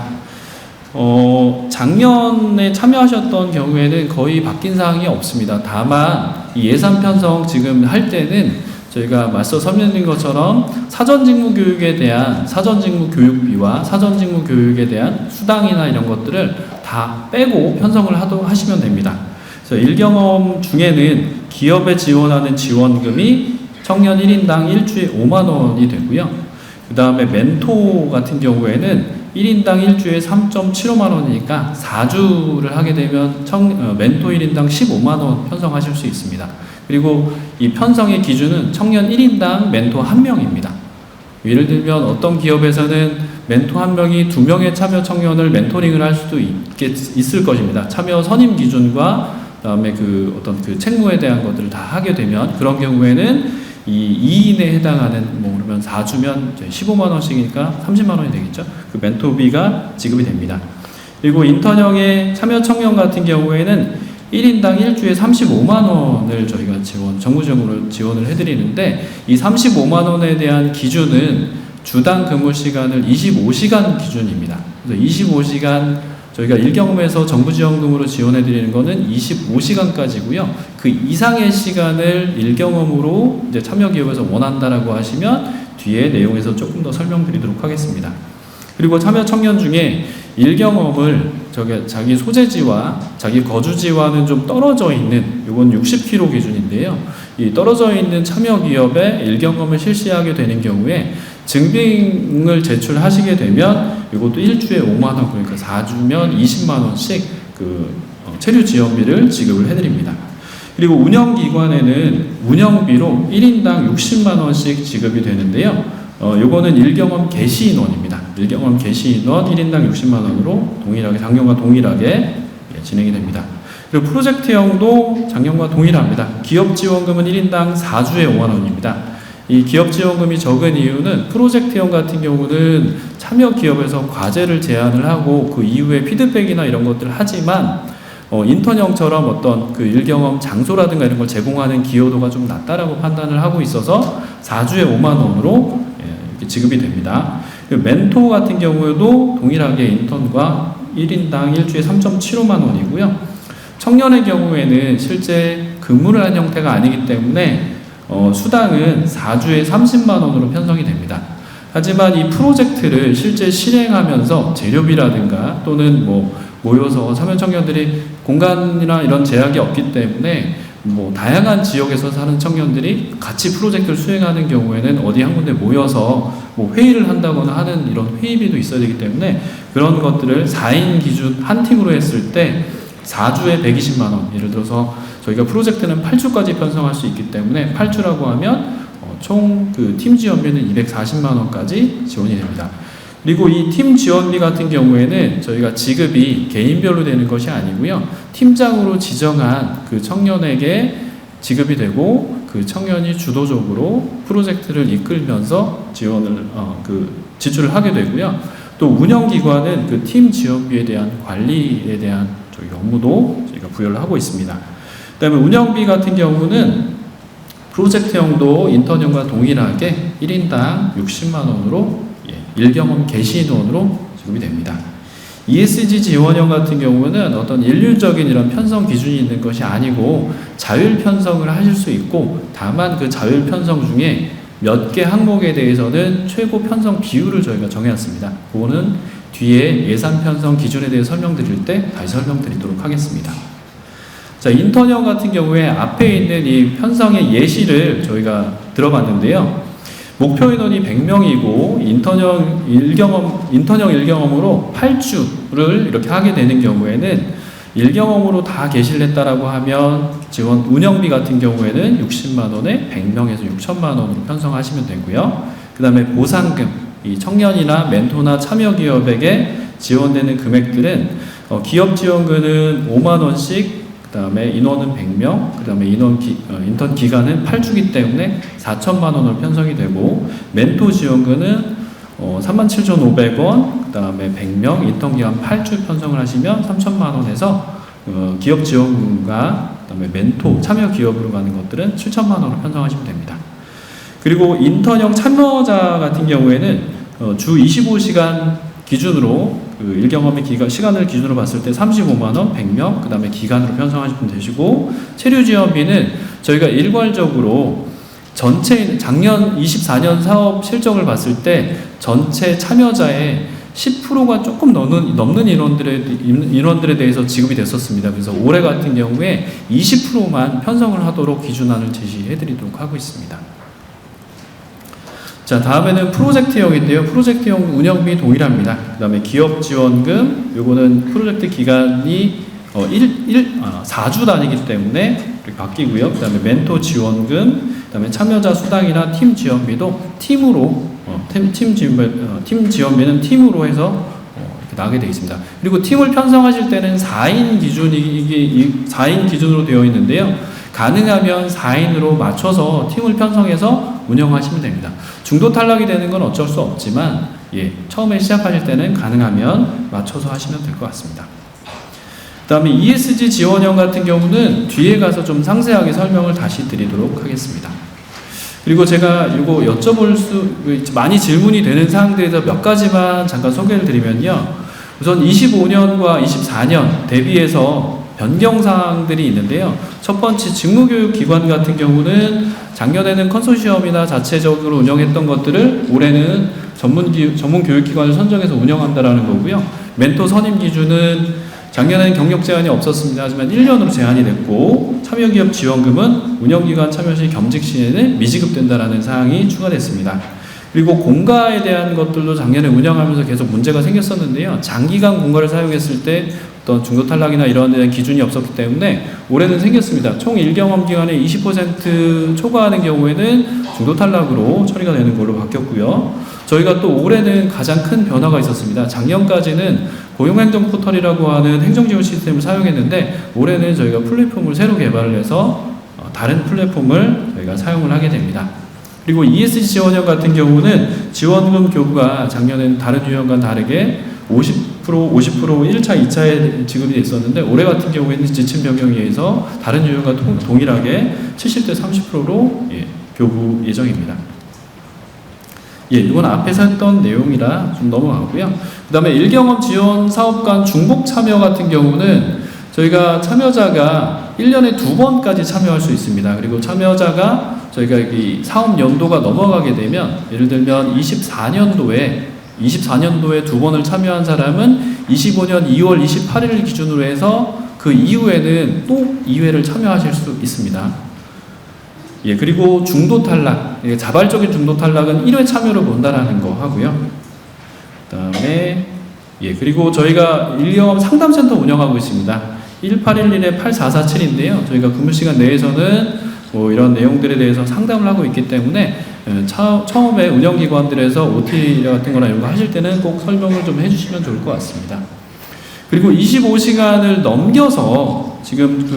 작년에 참여하셨던 경우에는 거의 바뀐 사항이 없습니다. 다만 이 예산 편성 지금 할 때는 저희가 맞서 설명드린 것처럼 사전직무 교육에 대한 사전직무 교육비와 사전직무 교육에 대한 수당이나 이런 것들을 다 빼고 편성을 하시면 됩니다. 그래서 일경험 중에는 기업에 지원하는 지원금이 청년 1인당 일주에 5만 원이 되고요. 그 다음에 멘토 같은 경우에는 1인당 일주에 3.75만 원이니까 4주를 하게 되면 멘토 1인당 15만 원 편성하실 수 있습니다. 그리고 이 편성의 기준은 청년 1인당 멘토 1명입니다. 예를 들면 어떤 기업에서는 멘토 1명이 2명의 참여 청년을 멘토링을 할 수도 있을 것입니다. 참여 선임 기준과 그다음에 어떤 책무에 대한 것들을 다 하게 되면 그런 경우에는 이 2인에 해당하는 그러면 4주면 15만 원씩이니까 30만 원이 되겠죠. 그 멘토비가 지급이 됩니다. 그리고 인턴형의 참여 청년 같은 경우에는 1인당 일주에 35만 원을 저희가 정부지원으로 지원을 해드리는데 이 35만 원에 대한 기준은 주당 근무 시간을 25시간 기준입니다. 그래서 25시간 저희가 일경험에서 정부지원금으로 지원해드리는 거는 25시간까지고요. 그 이상의 시간을 일경험으로 이제 참여기업에서 원한다라고 하시면 뒤에 내용에서 조금 더 설명드리도록 하겠습니다. 그리고 참여 청년 중에 일경험을 자기 소재지와 자기 거주지와는 좀 떨어져 있는 이건 60km 기준인데요. 이 떨어져 있는 참여 기업에 일경험을 실시하게 되는 경우에 증빙을 제출하시게 되면 이것도 일주에 5만 원 그러니까 4주면 20만 원씩 체류 지원비를 지급을 해드립니다. 그리고 운영기관에는 운영비로 1인당 60만 원씩 지급이 되는데요. 요거는 일경험 개시 인원입니다. 일경험 개시 인원 1인당 60만 원으로 동일하게 작년과 동일하게 진행이 됩니다. 그리고 프로젝트형도 작년과 동일합니다. 기업 지원금은 1인당 4주에 5만 원입니다. 이 기업 지원금이 적은 이유는 프로젝트형 같은 경우는 참여 기업에서 과제를 제안을 하고 그 이후에 피드백이나 이런 것들을 하지만 인턴형처럼 어떤 그 일경험 장소라든가 이런 걸 제공하는 기여도가 좀 낮다라고 판단을 하고 있어서 4주에 5만 원으로 이렇게 지급이 됩니다. 멘토 같은 경우에도 동일하게 인턴과 1인당 일주에 3.75만 원이고요. 청년의 경우에는 실제 근무를 한 형태가 아니기 때문에 수당은 4주에 30만 원으로 편성이 됩니다. 하지만 이 프로젝트를 실제 실행하면서 재료비라든가 또는 모여서 참여 청년들이 공간이나 이런 제약이 없기 때문에 다양한 지역에서 사는 청년들이 같이 프로젝트를 수행하는 경우에는 어디 한 군데 모여서 회의를 한다거나 하는 이런 회의비도 있어야 되기 때문에 그런 것들을 4인 기준 한 팀으로 했을 때 4주에 120만 원, 예를 들어서 저희가 프로젝트는 8주까지 편성할 수 있기 때문에 8주라고 하면 총 그 팀 지원비는 240만 원까지 지원이 됩니다. 그리고 이 팀 지원비 같은 경우에는 저희가 지급이 개인별로 되는 것이 아니고요. 팀장으로 지정한 그 청년에게 지급이 되고 그 청년이 주도적으로 프로젝트를 이끌면서 지원을 지출을 하게 되고요. 또 운영기관은 그 팀 지원비에 대한 관리에 대한 저희 업무도 저희가 부여를 하고 있습니다. 그다음에 운영비 같은 경우는 프로젝트형도 인턴형과 동일하게 1인당 60만 원으로 일경험 개시 인원으로 지급이 됩니다. ESG 지원형 같은 경우는 어떤 일률적인 이런 편성 기준이 있는 것이 아니고 자율 편성을 하실 수 있고 다만 그 자율 편성 중에 몇 개 항목에 대해서는 최고 편성 비율을 저희가 정해놨습니다. 그거는 뒤에 예산 편성 기준에 대해 설명드릴 때 다시 설명드리도록 하겠습니다. 자, 인턴형 같은 경우에 앞에 있는 이 편성의 예시를 저희가 들어봤는데요. 목표 인원이 100명이고 인턴형 일경험으로 8주를 이렇게 하게 되는 경우에는 일경험으로 다 개시를 했다라고 하면 지원 운영비 같은 경우에는 60만 원에 100명에서 6천만 원으로 편성하시면 되고요. 그 다음에 보상금, 이 청년이나 멘토나 참여 기업에게 지원되는 금액들은 기업 지원금은 5만 원씩, 그 다음에 인원은 100명, 그 다음에 인턴 기간은 8주기 때문에 4천만 원으로 편성이 되고, 멘토 지원금은 37,500원, 그 다음에 100명, 인턴 기간 8주 편성을 하시면 3천만 원에서 기업 지원금과 그 다음에 멘토, 참여 기업으로 가는 것들은 7천만 원으로 편성하시면 됩니다. 그리고 인턴형 참여자 같은 경우에는 주 25시간 기준으로 그 일경험의 시간을 기준으로 봤을 때 35만 원, 100명, 그 다음에 기간으로 편성하시면 되시고, 체류 지원비는 저희가 일괄적으로 전체 작년 24년 사업 실적을 봤을 때 전체 참여자의 10%가 조금 넘는 인원들에 대해서 지급이 됐었습니다. 그래서 올해 같은 경우에 20%만 편성을 하도록 기준안을 제시해 드리도록 하고 있습니다. 자, 다음에는 프로젝트형인데요. 프로젝트형 운영비 동일합니다. 그 다음에 기업 지원금, 요거는 프로젝트 기간이 4주 단위이기 때문에 이렇게 바뀌고요. 그 다음에 멘토 지원금, 그 다음에 참여자 수당이나 팀 지원비도 팀으로, 팀 지원비는 팀으로 해서 이렇게 나가게 되어 있습니다. 그리고 팀을 편성하실 때는 4인 기준으로 되어 있는데요. 가능하면 4인으로 맞춰서 팀을 편성해서 운영하시면 됩니다. 중도 탈락이 되는 건 어쩔 수 없지만 처음에 시작하실 때는 가능하면 맞춰서 하시면 될 것 같습니다. 그 다음에 ESG 지원형 같은 경우는 뒤에 가서 좀 상세하게 설명을 다시 드리도록 하겠습니다. 그리고 제가 이거 많이 질문이 되는 사항들에서 몇 가지만 잠깐 소개를 드리면요. 우선 25년과 24년 대비해서 변경사항들이 있는데요. 첫 번째 직무교육기관 같은 경우는 작년에는 컨소시엄이나 자체적으로 운영했던 것들을 올해는 전문 교육기관을 선정해서 운영한다라는 거고요. 멘토 선임 기준은 작년에는 경력 제한이 없었습니다. 하지만 1년으로 제한이 됐고, 참여기업 지원금은 운영기관 참여 시 겸직 시에는 미지급된다라는 사항이 추가됐습니다. 그리고 공가에 대한 것들도 작년에 운영하면서 계속 문제가 생겼었는데요. 장기간 공가를 사용했을 때 어떤 중도 탈락이나 이런 데는 기준이 없었기 때문에 올해는 생겼습니다. 총 일경험 기간의 20% 초과하는 경우에는 중도 탈락으로 처리가 되는 걸로 바뀌었고요. 저희가 또 올해는 가장 큰 변화가 있었습니다. 작년까지는 고용행정 포털이라고 하는 행정지원 시스템을 사용했는데 올해는 저희가 플랫폼을 새로 개발을 해서 다른 플랫폼을 저희가 사용을 하게 됩니다. 그리고 ESG 지원형 같은 경우는 지원금 교부가 작년에는 다른 유형과는 다르게 50% 1차, 2차에 지급이 됐었는데 올해 같은 경우에는 지침 변경에 의해서 다른 유형과 동일하게 70대 30%로 교부 예정입니다. 이건 앞에서 했던 내용이라 좀 넘어가고요. 그 다음에 일경험 지원 사업관 중복 참여 같은 경우는 저희가 참여자가 1년에 2번까지 참여할 수 있습니다. 그리고 참여자가 저희가 이 사업 연도가 넘어가게 되면 예를 들면 24년도에 2번을 참여한 사람은 25년 2월 28일 기준으로 해서 그 이후에는 또 2회를 참여하실 수 있습니다. 그리고 중도 탈락, 자발적인 중도 탈락은 1회 참여로 본다라는 거 하고요. 그 다음에 그리고 저희가 일경험 상담센터 운영하고 있습니다. 1811-8447인데요. 저희가 근무시간 내에서는 이런 내용들에 대해서 상담을 하고 있기 때문에 처음에 운영기관들에서 OT 같은 거나 이런 거 하실 때는 꼭 설명을 좀 해주시면 좋을 것 같습니다. 그리고 25시간을 넘겨서 지금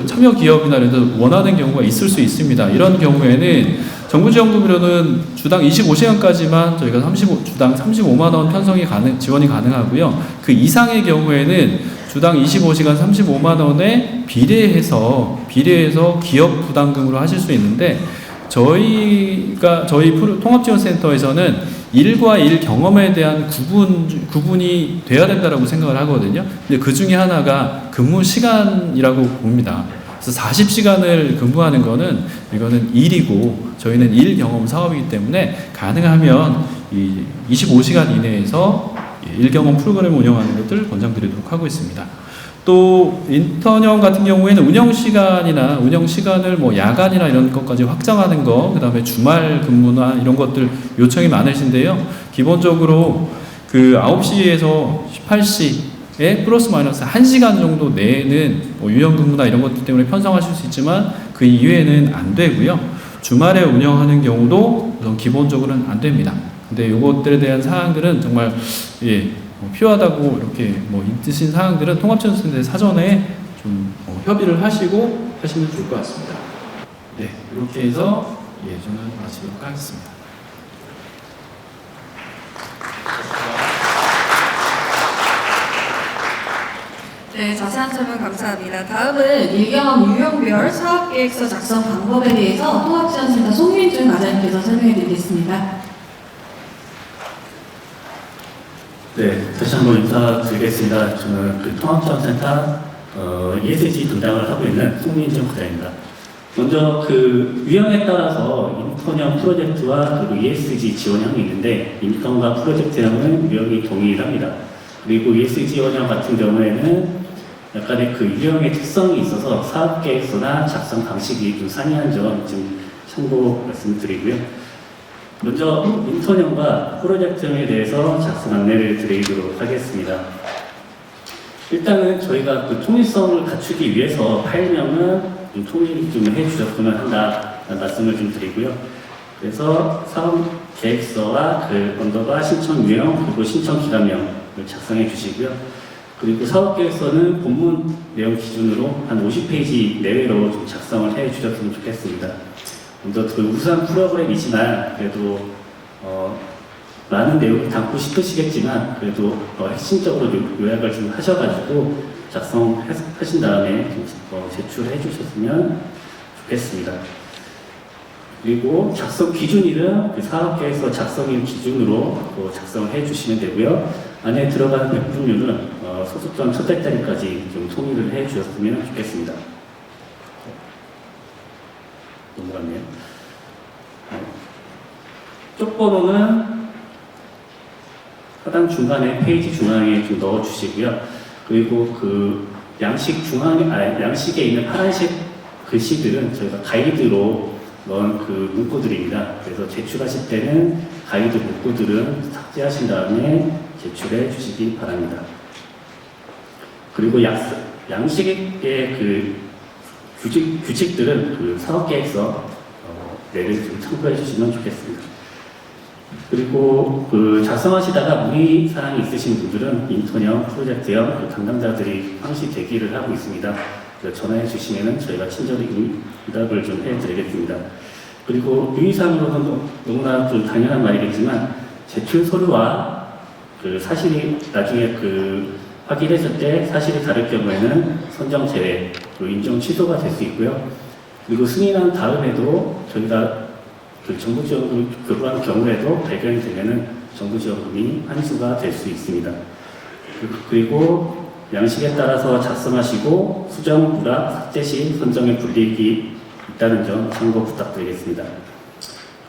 참여 기업이나 이런 데서 원하는 경우가 있을 수 있습니다. 이런 경우에는 정부지원금으로는 주당 25시간까지만 저희가 주당 35만원 지원이 가능하고요. 그 이상의 경우에는 주당 25시간 35만원에 비례해서 기업 부담금으로 하실 수 있는데 저희 통합지원센터에서는 일과 일 경험에 대한 구분이 돼야 된다고 생각을 하거든요. 근데 그 중에 하나가 근무 시간이라고 봅니다. 그래서 40시간을 근무하는 이거는 일이고 저희는 일 경험 사업이기 때문에 가능하면 25시간 이내에서 일 경험 프로그램을 운영하는 것들 권장드리도록 하고 있습니다. 또 인턴형 같은 경우에는 운영 시간을 야간이나 이런 것까지 확장하는 거, 그 다음에 주말 근무나 이런 것들 요청이 많으신데요. 기본적으로 9시에서 18시에 플러스 마이너스 1시간 정도 내에는 유연 근무나 이런 것들 때문에 편성하실 수 있지만 그 이외에는 안 되고요. 주말에 운영하는 경우도 우선 기본적으로는 안 됩니다. 근데 이것들에 대한 사항들은 정말 필요하다고 이렇게 있으신 사항들은 통합지원센터 사전에 좀 협의를 하시고 하시면 좋을 것 같습니다. 이렇게 해서 저는 마치도록 하겠습니다. 네, 자세한 설명 감사합니다. 다음은 일경험 유형별 사업계획서 작성 방법에 대해서 통합지원센터 송민준 과장님께서 설명해 드리겠습니다. 네, 다시 한번 인사드리겠습니다. 저는 통합지원센터 ESG 담당을 하고 있는 송민준 과장입니다. 먼저 유형에 따라서 인턴형 프로젝트와 그리고 ESG 지원형이 있는데 인턴과 프로젝트형은 유형이 동일합니다. 그리고 ESG 지원형 같은 경우에는 약간의 유형의 특성이 있어서 사업계획서나 작성 방식이 좀 상이한 점 좀 참고 말씀드리고요. 먼저 인턴형과 프로젝트형에 대해서 작성 안내를 드리도록 하겠습니다. 일단은 저희가 통일성을 갖추기 위해서 파일명은 좀 통일 좀 해주셨으면 한다는 말씀을 좀 드리고요. 그래서 사업 계획서와 언더바 신청 유형 그리고 신청 기간명을 작성해 주시고요. 그리고 사업 계획서는 본문 내용 기준으로 한 50페이지 내외로 좀 작성을 해 주셨으면 좋겠습니다. 먼저 우수한 프로그램이지만 그래도 많은 내용을 담고 싶으시겠지만 그래도 핵심적으로 요약을 좀 하셔가지고 작성하신 다음에 좀 제출해 주셨으면 좋겠습니다. 그리고 작성 기준일은 사업계획서 작성일 기준으로 작성해 주시면 되고요. 안에 들어가는 배분율은 소속점 첫 달까지 좀 통일을 해 주셨으면 좋겠습니다. 넘어갔네요. 쪽번호는 하단 중간에 페이지 중앙에 좀 넣어 주시고요. 그리고 양식에 있는 파란색 글씨들은 저희가 가이드로 넣은 문구들입니다. 그래서 제출하실 때는 가이드 문구들은 삭제하신 다음에 제출해 주시기 바랍니다. 그리고 양식의 규칙들은 사업계획서 내를 좀 참고해 주시면 좋겠습니다. 그리고 그 작성하시다가 문의사항이 있으신 분들은 인턴형, 프로젝트형 그 담당자들이 항시 대기를 하고 있습니다. 그래서 전화해 주시면은 저희가 친절히 응답을 좀 해드리겠습니다. 그리고 유의사항으로는 너무나 좀 당연한 말이겠지만 제출 서류와 그 사실이 나중에 그 확인했을 때 사실이 다를 경우에는 선정 제외, 인정 취소가 될 수 있고요. 그리고 승인한 다음에도 저희가 그 정부 지원금을 교부한 경우에도 발견이 되면은 정부 지원금이 환수가 될 수 있습니다. 그리고 양식에 따라서 작성하시고 수정, 불합, 삭제 시 선정에 불이익이 있다는 점 참고 부탁드리겠습니다.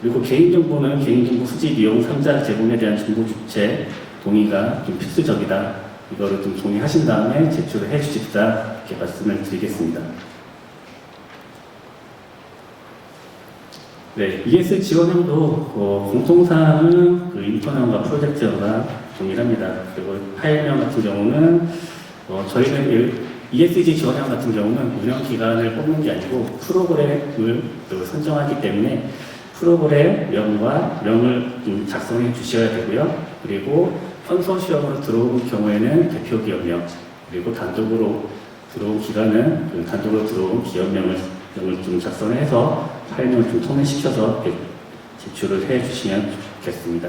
그리고 개인정보는 개인정보 수집 이용 3자 제공에 대한 정보 주체 동의가 좀 필수적이다. 이거를 좀 동의하신 다음에 제출을 해 주십사 이렇게 말씀을 드리겠습니다. 네, ES 지원형도 공통사항은 그 인턴형과 프로젝트형과 동일합니다. 그리고 파일명 같은 경우는 저희는 ESG 지원형 같은 경우는 운영 기간을 뽑는 게 아니고 프로그램을 선정하기 때문에 프로그램명과 명을 좀 작성해 주셔야 되고요. 그리고 컨소시엄으로 들어온 경우에는 대표 기업명, 그리고 단독으로 들어온 기간은 그 단독으로 들어온 기업명을 좀 작성해서 파일명을 좀 통일시켜서 제출을 해 주시면 좋겠습니다.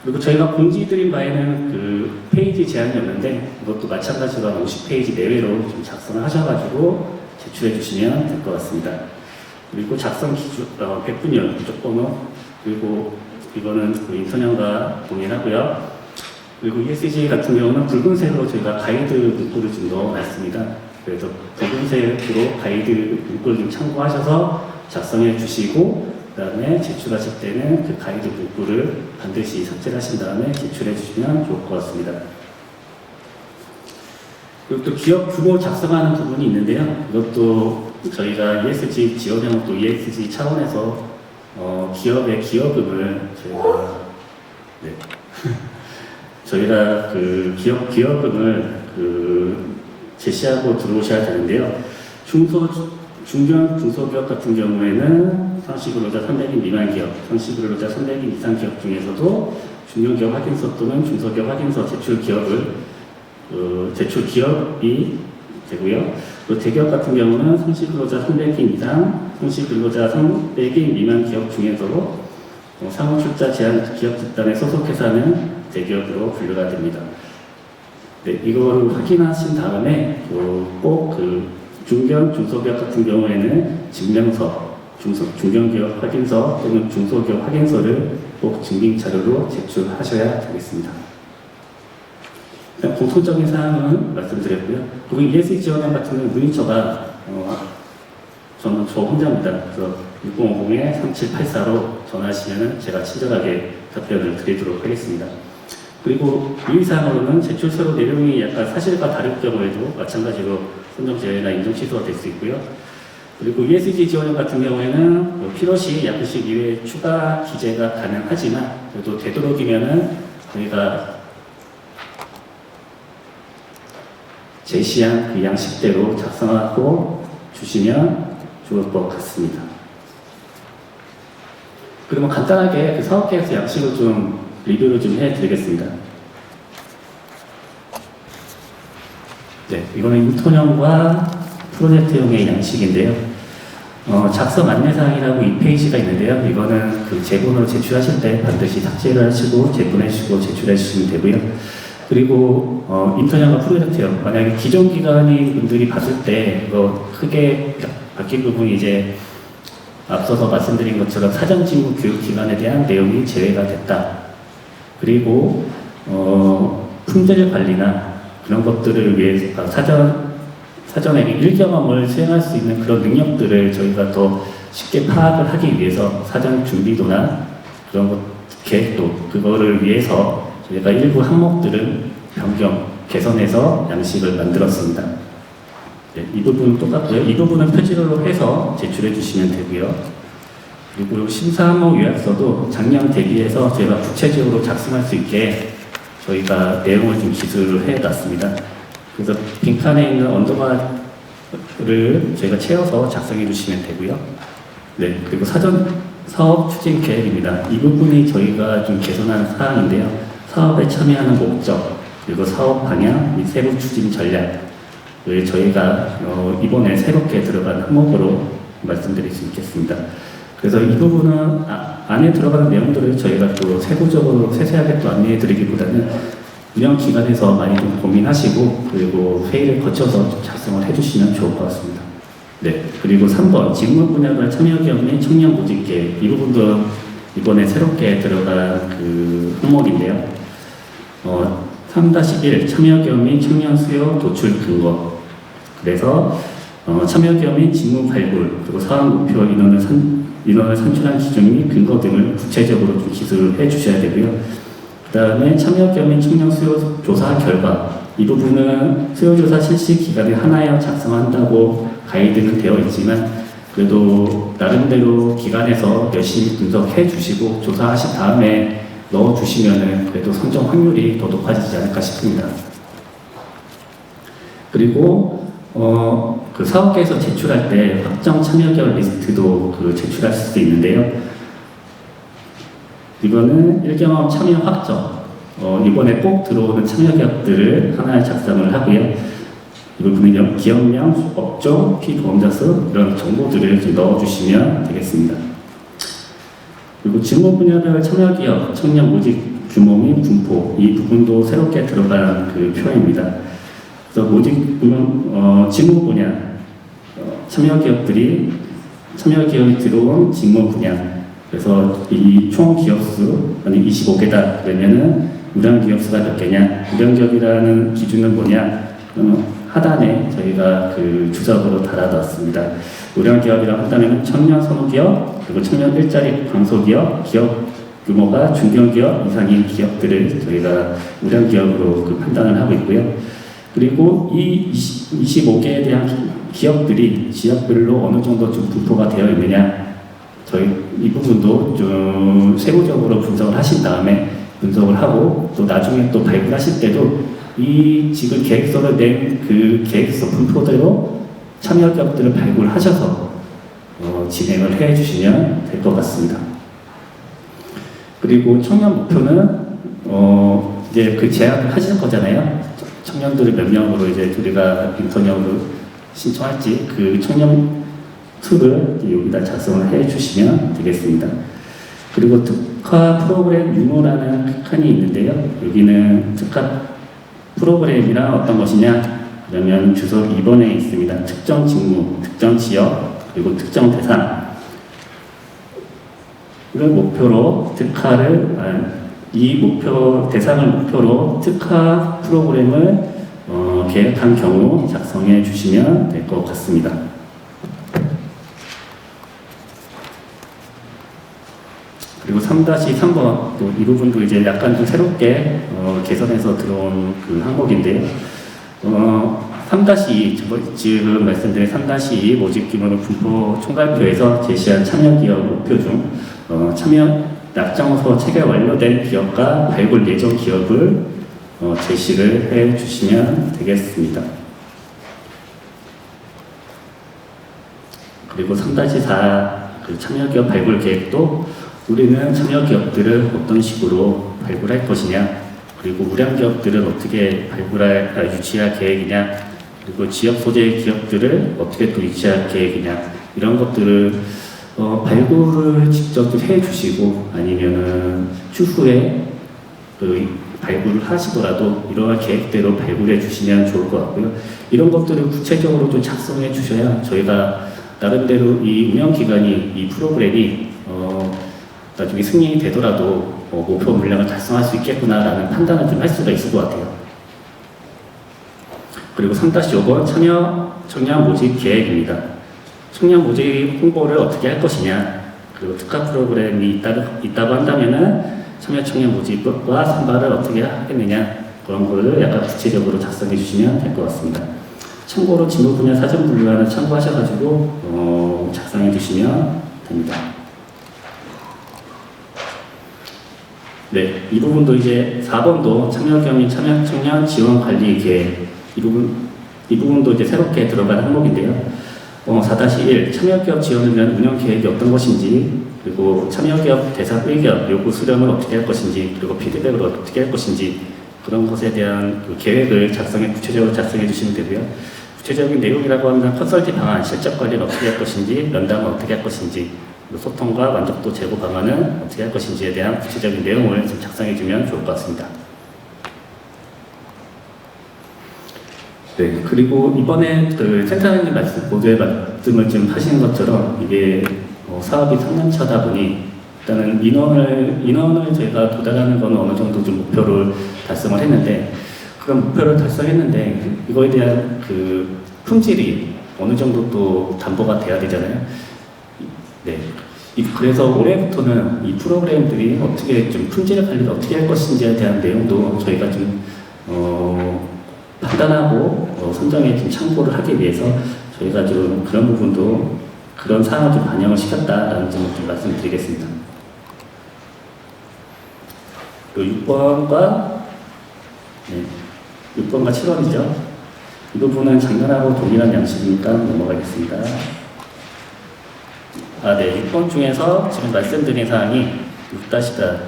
그리고 저희가 공지드린 바에는 그 페이지 제한이 없는데 이것도 마찬가지로 한 50페이지 내외로 좀 작성을 하셔가지고 제출해 주시면 될 것 같습니다. 그리고 작성 기준, 백분열, 부족번호, 그리고 이거는 그 인턴형과 동일하고요. 그리고 ESG 같은 경우는 붉은색으로 저희가 가이드 문구를 좀 넣어놨습니다. 그래서 붉은색으로 가이드 문구를 좀 참고하셔서 작성해 주시고 그 다음에 제출하실 때는 그 가이드 문구를 반드시 삭제를 하신 다음에 제출해 주시면 좋을 것 같습니다. 그리고 또 기업 규모 작성하는 부분이 있는데요. 이것도 저희가 ESG 지원형 또 ESG 차원에서 기업의 기여금을 저희가 그 기여금을 제시하고 들어오셔야 되는데요. 중소기업 같은 경우에는 상시근로자 300인 미만 기업, 상시근로자 300인 이상 기업 중에서도 중견기업 확인서 또는 중소기업 확인서 제출 기업이 되고요. 그리고 대기업 같은 경우는 상시근로자 300인 이상, 상시근로자 300인 미만 기업 중에서도 사무출자 제한 기업 집단에 소속해서는 대기업으로 분류가 됩니다. 네, 이거를 확인하신 다음에 꼭 중소기업 같은 경우에는 증명서, 중견기업 확인서 또는 중소기업 확인서를 꼭 증빙자료로 제출하셔야 되겠습니다. 일단 공통적인 사항은 말씀드렸고요. 그리고 ESG 지원형 같은 경우는 문의처가 저는 저 혼자입니다. 그래서 6050-3784로 전화하시면 제가 친절하게 답변을 드리도록 하겠습니다. 그리고 유의사항으로는 제출서로 내용이 약간 사실과 다를 경우에도 마찬가지로 선정 제외나 인정 취소가 될 수 있고요. 그리고 ESG 지원형 같은 경우에는 필요시 약식 이외에 추가 기재가 가능하지만 그래도 되도록이면은 저희가 제시한 그 양식대로 작성하고 주시면 좋을 것 같습니다. 그러면 간단하게 그 사업계획서 양식을 좀 리뷰를 좀 해드리겠습니다. 네, 이거는 인턴형과 프로젝트형의 양식인데요. 작성 안내사항이라고 2페이지가 있는데요. 이거는 그 제본으로 제출하실 때 반드시 삭제를 하시고 제본해 주시고 제출해 주시면 되고요. 그리고 인턴형과 프로젝트형, 만약에 기존 기관인 분들이 봤을 때 이거 크게 바뀐 부분이 이제 앞서서 말씀드린 것처럼 사전직무 교육기관에 대한 내용이 제외가 됐다. 그리고 품질 관리나 그런 것들을 위해서 사전에 일경험을 수행할 수 있는 그런 능력들을 저희가 더 쉽게 파악을 하기 위해서 사전 준비도나 그런 것 계획도 그거를 위해서 저희가 일부 항목들은 변경, 개선해서 양식을 만들었습니다. 네, 이 부분은 똑같고요. 이 부분은 표지로 해서 제출해 주시면 되고요. 그리고 심사 항목 요약서도 작년 대비해서 저희가 구체적으로 작성할 수 있게 저희가 내용을 좀 기술을 해놨습니다. 그래서 빈칸에 있는 언더바를 저희가 채워서 작성해 주시면 되고요. 네, 그리고 사업 추진 계획입니다. 이 부분이 저희가 좀 개선하는 사항인데요. 사업에 참여하는 목적, 그리고 사업 방향 및 세부 추진 전략을 저희가 이번에 새롭게 들어간 항목으로 말씀드릴 수 있겠습니다. 그래서 이 부분은 안에 들어가는 내용들을 저희가 또 세부적으로 세세하게 또 안내해 드리기보다는 운영기관에서 많이 좀 고민하시고 그리고 회의를 거쳐서 좀 작성을 해주시면 좋을 것 같습니다. 네, 그리고 3번 직무 분야별 참여 기업 및 청년 모집 계획. 이 부분도 이번에 새롭게 들어간 그 항목인데요. 3-1 참여 기업 및 청년 수요 도출 근거. 그래서 참여 기업 및 직무 발굴 그리고 사업 목표 인원을 산출한 기준 및 근거 등을 구체적으로 좀 기술을 해주셔야 되고요. 그 다음에 참여 기업 및 청년 수요 조사 결과. 이 부분은 수요조사 실시 기간에 하나여 작성한다고 가이드는 되어 있지만 그래도 나름대로 기관에서 열심히 분석해 주시고 조사하신 다음에 넣어 주시면은 그래도 선정 확률이 더 높아지지 않을까 싶습니다. 그리고 그 사업계에서 제출할 때 확정 참여 기업 리스트도 제출할 수도 있는데요. 이거는 1경험 참여 확정. 이번에 꼭 들어오는 참여 기업들을 하나에 작성을 하고요. 이 부분은 기업명, 업종, 피보험자 수 이런 정보들을 좀 넣어주시면 되겠습니다. 그리고 직무 분야별 참여 기업, 청년 모집 규모 및 분포 이 부분도 새롭게 들어간 그 표입니다. 그래서 모집 직무 분야 참여 기업이 들어온 직무 분야. 그래서 이 총 기업 수 만약 25개다 그러면은 우량 기업 수가 몇 개냐? 우량 기업이라는 기준은 뭐냐? 하단에 저희가 그 주석으로 달아놨습니다. 우량 기업이라고 한다면 청년 선호기업, 그리고 청년 일자리 강소기업, 기업 규모가 중견기업 이상인 기업들을 저희가 우량 기업으로 판단을 하고 있고요. 그리고 이 25개에 대한 기업들이 지역별로 어느 정도 좀 분포가 되어 있느냐, 저희 이 부분도 좀 세부적으로 분석을 하신 다음에 분석을 하고 또 나중에 또 발굴하실 때도 이 지금 계획서를 낸 그 계획서 분포대로 참여 기업들을 발굴하셔서 진행을 해 주시면 될 것 같습니다. 그리고 청년 목표는 이제 그 제안을 하실 거잖아요. 청년들을 몇 명으로 이제 우리가 인턴형으로 신청할지 그 청년 툴을 여기다 작성을 해 주시면 되겠습니다. 그리고 특화 프로그램 유무라는 칸이 있는데요. 여기는 특화 프로그램이란 어떤 것이냐? 그러면 주석 2번에 있습니다. 특정 직무, 특정 지역, 그리고 특정 대상을 목표로 이 대상을 목표로 특화 프로그램을 계획한 경우 작성해 주시면 될 것 같습니다. 그리고 3-3번 또 이 부분도 이제 약간 좀 새롭게 개선해서 들어온 그 항목인데요. 3-2 지금 말씀드린 3-2 모집 규모는 분포 총괄표에서 제시한 참여 기업 목표 중 참여 약정서 체결 완료된 기업과 발굴 예정 기업을 제시를 해 주시면 되겠습니다. 그리고 3-4 그 참여 기업 발굴 계획도 우리는 참여 기업들을 어떤 식으로 발굴할 것이냐, 그리고 우량 기업들은 어떻게 유치할 계획이냐, 그리고 지역 소재 기업들을 어떻게 또 유치할 계획이냐, 이런 것들을 발굴을 직접 해 주시고 아니면은 추후에 발굴을 하시더라도 이러한 계획대로 발굴해 주시면 좋을 것 같고요. 이런 것들을 구체적으로 좀 작성해 주셔야 저희가 나름대로 이 운영기관이 이 프로그램이 나중에 승인이 되더라도 목표 물량을 달성할 수 있겠구나라는 판단을 좀 할 수가 있을 것 같아요. 그리고 3-5번 청년 모집 계획입니다. 청년 모집 홍보를 어떻게 할 것이냐, 그리고 특화 프로그램이 있다고 한다면은 청년 모집과 선발을 어떻게 하겠느냐, 그런 거를 약간 구체적으로 작성해 주시면 될 것 같습니다. 참고로 직무 분야 사전 분류안을 참고하셔가지고 작성해 주시면 됩니다. 네, 이 부분도 이제 4번도 참여 경위 참여 청년 지원 관리 계획 이 부분도 이제 새롭게 들어간 항목인데요. 4-1 참여기업 지원을 위한 운영 계획이 어떤 것인지, 그리고 참여기업 대상 의견 요구 수렴을 어떻게 할 것인지, 그리고 피드백을 어떻게 할 것인지, 그런 것에 대한 그 계획을 구체적으로 작성해 주시면 되고요. 구체적인 내용이라고 하면 컨설팅 방안, 실적 관리는 어떻게 할 것인지, 면담은 어떻게 할 것인지, 소통과 만족도 제고 방안은 어떻게 할 것인지에 대한 구체적인 내용을 좀 작성해 주면 좋을 것 같습니다. 네, 그리고 이번에 그 센터장님 모두의 말씀을 좀 하시는 것처럼 이게 사업이 3년차다 보니 일단은 인원을 저희가 도달하는 거는 어느 정도 좀 목표를 달성을 했는데, 그런 목표를 달성했는데 이거에 대한 그 품질이 어느 정도 또 담보가 돼야 되잖아요. 네. 그래서 올해부터는 이 프로그램들이 어떻게 좀 품질 관리를 어떻게 할 것인지에 대한 내용도 저희가 좀 판단하고 선정에 좀 참고를 하기 위해서 저희가 좀 그런 부분도 그런 사항을 좀 반영을 시켰다라는 점을 좀 말씀드리겠습니다. 그리고 6번과 7번이죠. 이 부분은 작년하고 동일한 양식이니까 넘어가겠습니다. 네. 6번 중에서 지금 말씀드린 사항이 6-8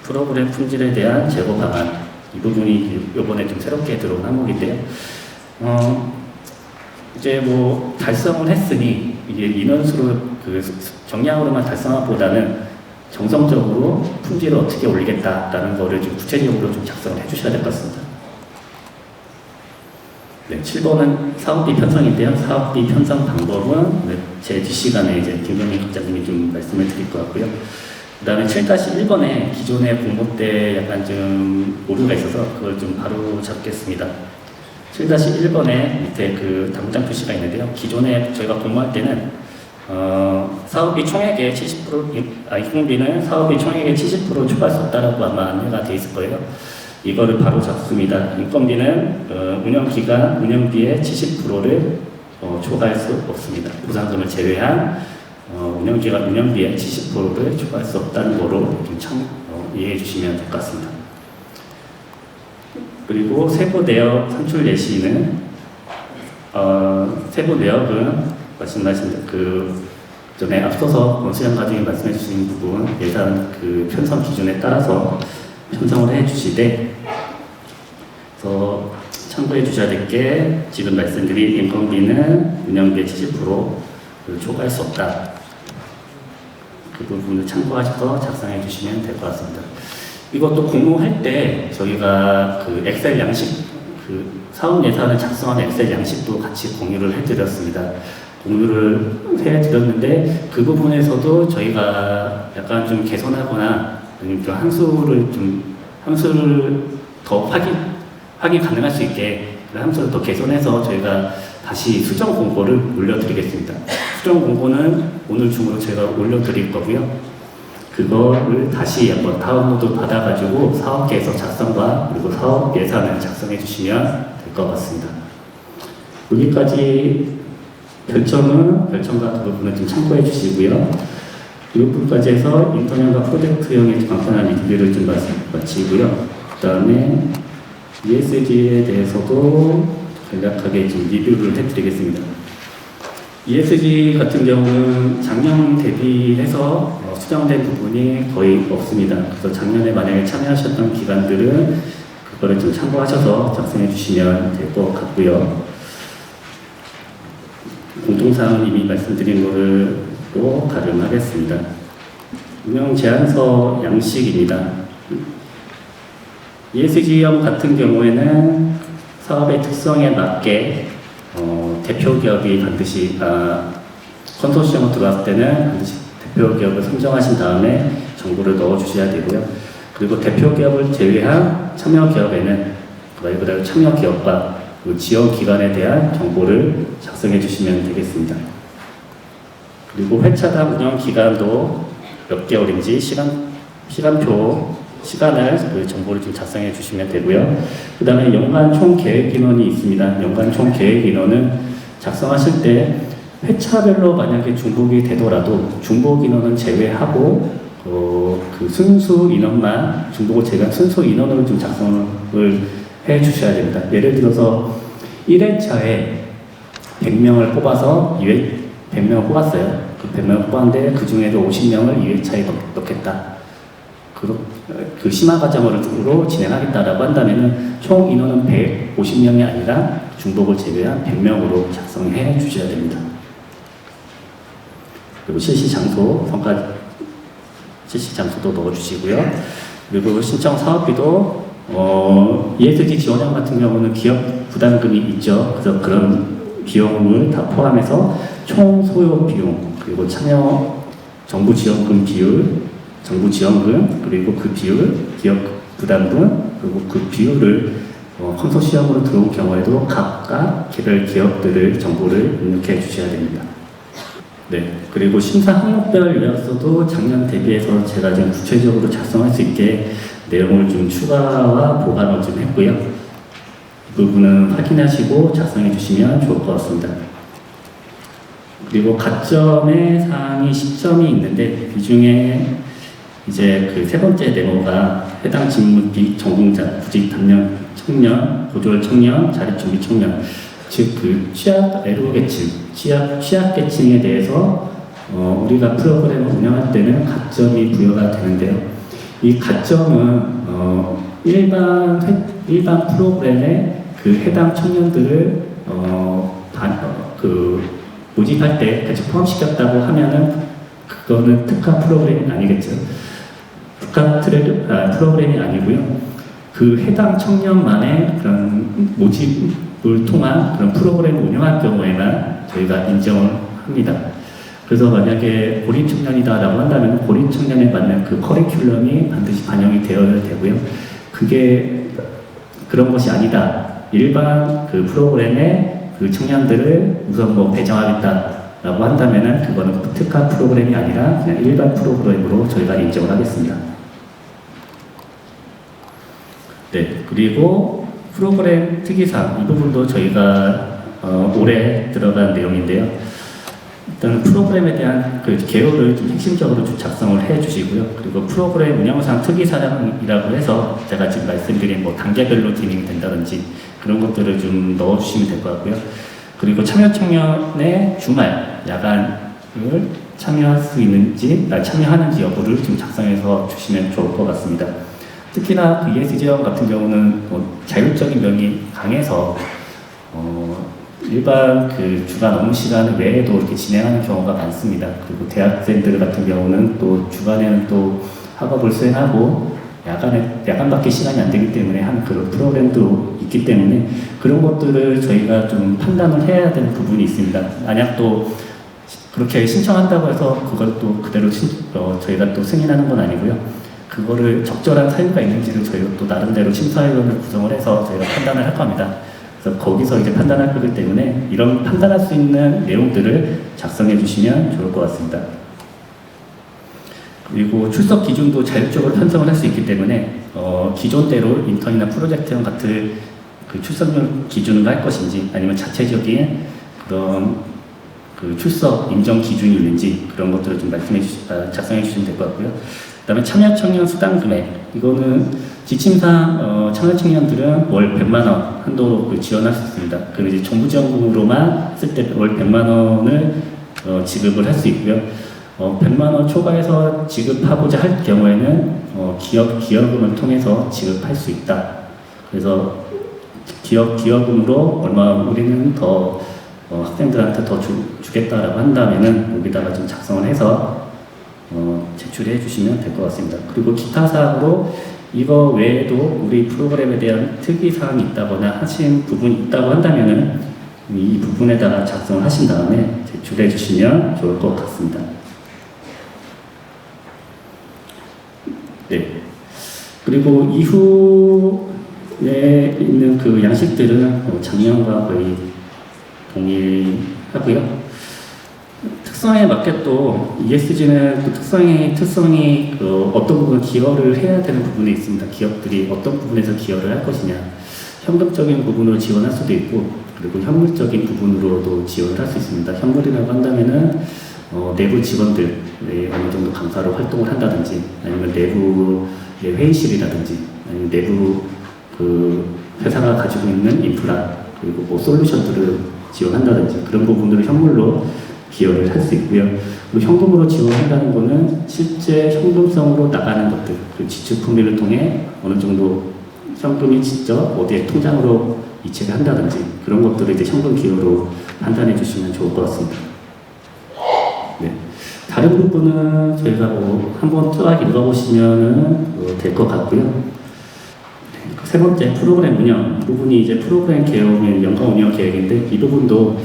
프로그램 품질에 대한 제고 방안, 이 부분이 이번에 좀 새롭게 들어온 항목인데요. 이제 뭐 달성을 했으니 이게 인원수로 그 정량으로만 달성한 보다는 정성적으로 품질을 어떻게 올리겠다라는 거를 좀 구체적으로 좀 작성을 해주셔야 될 것 같습니다. 네, 7번은 사업비 편성인데요. 사업비 편성 방법은 제 뒷시간에 이제 김경민 국장님이 좀 말씀을 드릴 것 같고요. 그 다음에 7-1번에 기존의 공모 때 약간 좀 오류가 있어서 그걸 좀 바로 잡겠습니다. 7-1번에 밑에 그 당장 표시가 있는데요. 기존에 저희가 공모할 때는 사업비 총액의 70%, 인건비는 사업비 총액의 70% 초과할 수 없다라고 아마 안내가 되어 있을 거예요. 이거를 바로 잡습니다. 인건비는 운영기간, 운영비의 70%를 초과할 수 없습니다. 보상금을 제외한 운영기간, 운영비의 70%를 초과할 수 없다는 거로 좀 이해해 주시면 될 것 같습니다. 그리고 세부 내역 산출 예시는 세부 내역은 말씀하신 그 전에 앞서서 원수장 과장이 말씀해 주신 부분 예산 그 편성 기준에 따라서 편성을 해 주시되, 그래서 참고해 주셔야 될 게 지금 말씀드린 인건비는 운영비의 70%를 초과할 수 없다. 그 부분을 참고하셔서 작성해 주시면 될 것 같습니다. 이것도 공모할 때 저희가 그 엑셀 양식, 그 사업 예산을 작성하는 엑셀 양식도 같이 공유를 해드렸습니다. 공유를 해드렸는데 그 부분에서도 저희가 약간 좀 개선하거나 아니면 좀 함수를 더 확인 가능할 수 있게 함수를 더 개선해서 저희가 다시 수정 공고를 올려드리겠습니다. 수정 공고는 오늘 중으로 제가 올려드릴 거고요. 그거를 다시 한번 다운로드 받아가지고 사업계에서 작성과 그리고 사업 예산을 작성해 주시면 될 것 같습니다. 여기까지 별점 같은 부분을 좀 참고해 주시고요. 이 부분까지 해서 인턴형과 프로젝트형의 간단한 리뷰를 좀 마치고요. 그 다음에 ESG에 대해서도 간략하게 좀 리뷰를 해드리겠습니다. ESG 같은 경우는 작년 대비해서 수정된 부분이 거의 없습니다. 그래서 작년에 만약에 참여하셨던 기관들은 그거를 좀 참고하셔서 작성해 주시면 될 것 같고요. 공통사항은 이미 말씀드린 거를 또 가름하겠습니다. 운영 제안서 양식입니다. ESG형 같은 경우에는 사업의 특성에 맞게 대표 기업이 반드시 컨소시엄으로 들어왔을 때는 반드시 대표 기업을 선정하신 다음에 정보를 넣어 주셔야 되고요. 그리고 대표 기업을 제외한 참여 기업에는 말 그대로 참여 기업과 그 지원 기관에 대한 정보를 작성해 주시면 되겠습니다. 그리고 회차당 운영 기간도 몇 개월인지 시간을 그 정보를 좀 작성해 주시면 되고요. 그 다음에 연간 총 계획 인원이 있습니다. 연간 총 계획 인원은 작성하실 때 회차별로 만약에 중복이 되더라도 중복 인원은 제외하고 그 순수 인원만 중복을 제외한 순수 인원으로 좀 작성을 해 주셔야 됩니다. 예를 들어서 1회차에 100명을 뽑아서 100명을 뽑았어요. 그 100명을 뽑았는데 그 중에도 50명을 2회차에 넣겠다. 그 심화 과정으로 진행하겠다라고 한다면은 총 인원은 150명이 아니라 중복을 제외한 100명으로 작성해 주셔야 됩니다. 그리고 실시 장소, 성과 실시 장소도 넣어주시고요. 그리고 신청 사업비도 ESG 지원형 같은 경우는 기업 부담금이 있죠. 그래서 그런 비용을 다 포함해서 총 소요 비용, 그리고 참여 정부 지원금 비율, 정부 지원금, 그리고 그 비율, 기업 부담금, 그리고 그 비율을 컨소시엄으로 들어온 경우에도 각각 개별 기업들을 정보를 입력해 주셔야 됩니다. 네, 그리고 심사 항목별 요약서도 작년 대비해서 제가 좀 구체적으로 작성할 수 있게 내용을 좀 추가와 보강을 좀 했고요. 이 부분은 확인하시고 작성해 주시면 좋을 것 같습니다. 그리고 가점의 사항이 10점이 있는데 이 중에 이제 그 세 번째 네모가 해당 직무비 전공자, 구직 담력 청년, 고졸 청년, 자립 준비 청년, 즉 그 취약 애로 계층, 취약 계층에 대해서 우리가 프로그램을 운영할 때는 가점이 부여가 되는데요. 이 가점은 일반 프로그램에 그 해당 청년들을 모집할 때 같이 포함시켰다고 하면은 그거는 특화 프로그램이 아니겠죠. 특화 프로그램이 아니고요. 그 해당 청년만의 그런 모집을 통한 그런 프로그램을 운영할 경우에만 저희가 인정을 합니다. 그래서 만약에 고립 청년이다라고 한다면 고립 청년에 맞는 그 커리큘럼이 반드시 반영이 되어야 되고요. 그게 그런 것이 아니다. 일반 그 프로그램에 그 청년들을 우선 뭐 배정하겠다라고 한다면은 그거는 특화 프로그램이 아니라 그냥 일반 프로그램으로 저희가 인정을 하겠습니다. 네, 그리고 프로그램 특이사항 이 부분도 저희가 올해 들어간 내용인데요. 일단 프로그램에 대한 그 개요를 좀 핵심적으로 좀 작성을 해주시고요. 그리고 프로그램 운영상 특이사항이라고 해서 제가 지금 말씀드린 뭐 단계별로 진행이 된다든지 그런 것들을 좀 넣어주시면 될 것 같고요. 그리고 참여 청년의 주말, 야간을 참여할 수 있는지, 참여하는지 여부를 좀 작성해서 주시면 좋을 것 같습니다. 특히나 그 ESG형 같은 경우는 자율적인 면이 강해서 일반 그 주간 업무 시간 외에도 이렇게 진행하는 경우가 많습니다. 그리고 대학생들 같은 경우는 또 주간에는 또 학업을 수행하고 야간밖에 시간이 안 되기 때문에 한 그런 프로그램도 있기 때문에 그런 것들을 저희가 좀 판단을 해야 되는 부분이 있습니다. 만약 또 그렇게 신청한다고 해서 그걸 또 그대로 저희가 또 승인하는 건 아니고요. 그거를 적절한 사유가 있는지를 저희가 또 나름대로 심사위원을 구성을 해서 저희가 판단을 할 겁니다. 그래서 거기서 이제 판단할 거기 때문에 이런 판단할 수 있는 내용들을 작성해 주시면 좋을 것 같습니다. 그리고 출석 기준도 자율적으로 편성을 할 수 있기 때문에 기존대로 인턴이나 프로젝트형 같은 그 출석률 기준을 할 것인지 아니면 자체적인 그런 그 출석 인정 기준이 있는지 그런 것들을 좀 작성해 주시면 될 것 같고요. 그다음에 참여 청년 수당 금액 이거는 지침상 참여 청년들은 월 100만 원 한도로 그 지원할 수 있습니다. 그 이제 정부 지원금으로만 했을 때 월 100만 원을 지급을 할 수 있고요. 100만 원 초과해서 지급하고자 할 경우에는 기여금을 통해서 지급할 수 있다. 그래서 기여금으로 얼마 우리는 더 학생들한테 더 주겠다라고 한다면은 여기다가 좀 작성을 해서 제출해 주시면 될 것 같습니다. 그리고 기타 사항으로 이거 외에도 우리 프로그램에 대한 특이 사항이 있다거나 하신 부분이 있다고 한다면은 이 부분에다가 작성을 하신 다음에 제출해 주시면 좋을 것 같습니다. 네. 그리고 이후에 있는 그 양식들은 작년과 거의 동일하고요. 특성에 맞게 또 ESG는 그 특성이 그 어떤 부분 기여를 해야 되는 부분이 있습니다. 기업들이 어떤 부분에서 기여를 할 것이냐. 현금적인 부분으로 지원할 수도 있고, 그리고 현물적인 부분으로도 지원을 할 수 있습니다. 현물이라고 한다면은 내부 직원들의 어느 정도 강사로 활동을 한다든지, 아니면 내부의 회의실이라든지, 아니면 내부 그 회사가 가지고 있는 인프라, 그리고 뭐 솔루션들을 지원한다든지 그런 부분들을 현물로 기여를 할 수 있고요. 그리고 현금으로 지원한다는 거는 실제 현금성으로 나가는 것들, 그 지출 품위를 통해 어느 정도 현금이 직접 어디에 통장으로 이체를 한다든지 그런 것들을 이제 현금 기여로 판단해 주시면 좋을 것 같습니다. 네. 다른 부분은 저희가 뭐 한번 쫙 읽어보시면 될 것 같고요. 네. 세 번째 프로그램 운영 부분이 이제 프로그램 계획의 연간 운영 계획인데 이 부분도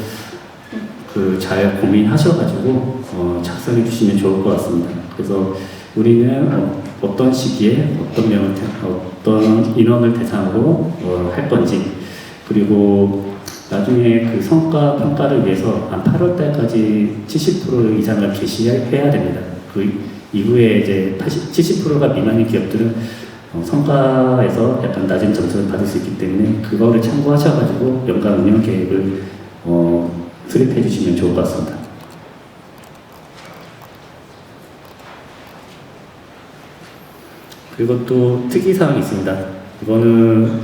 잘 고민하셔가지고 작성해 주시면 좋을 것 같습니다. 그래서 우리는 어떤 시기에 어떤 인원을 대상으로 할 건지 그리고 나중에 그 성과 평가를 위해서 한 8월 달까지 70% 이상을 게시해야 됩니다. 그 이후에 이제 70%가 미만인 기업들은 성과에서 약간 낮은 점수를 받을 수 있기 때문에 그거를 참고하셔가지고 연간 운영 계획을 수립해 주시면 좋을 것 같습니다. 그리고 또 특이사항이 있습니다. 이거는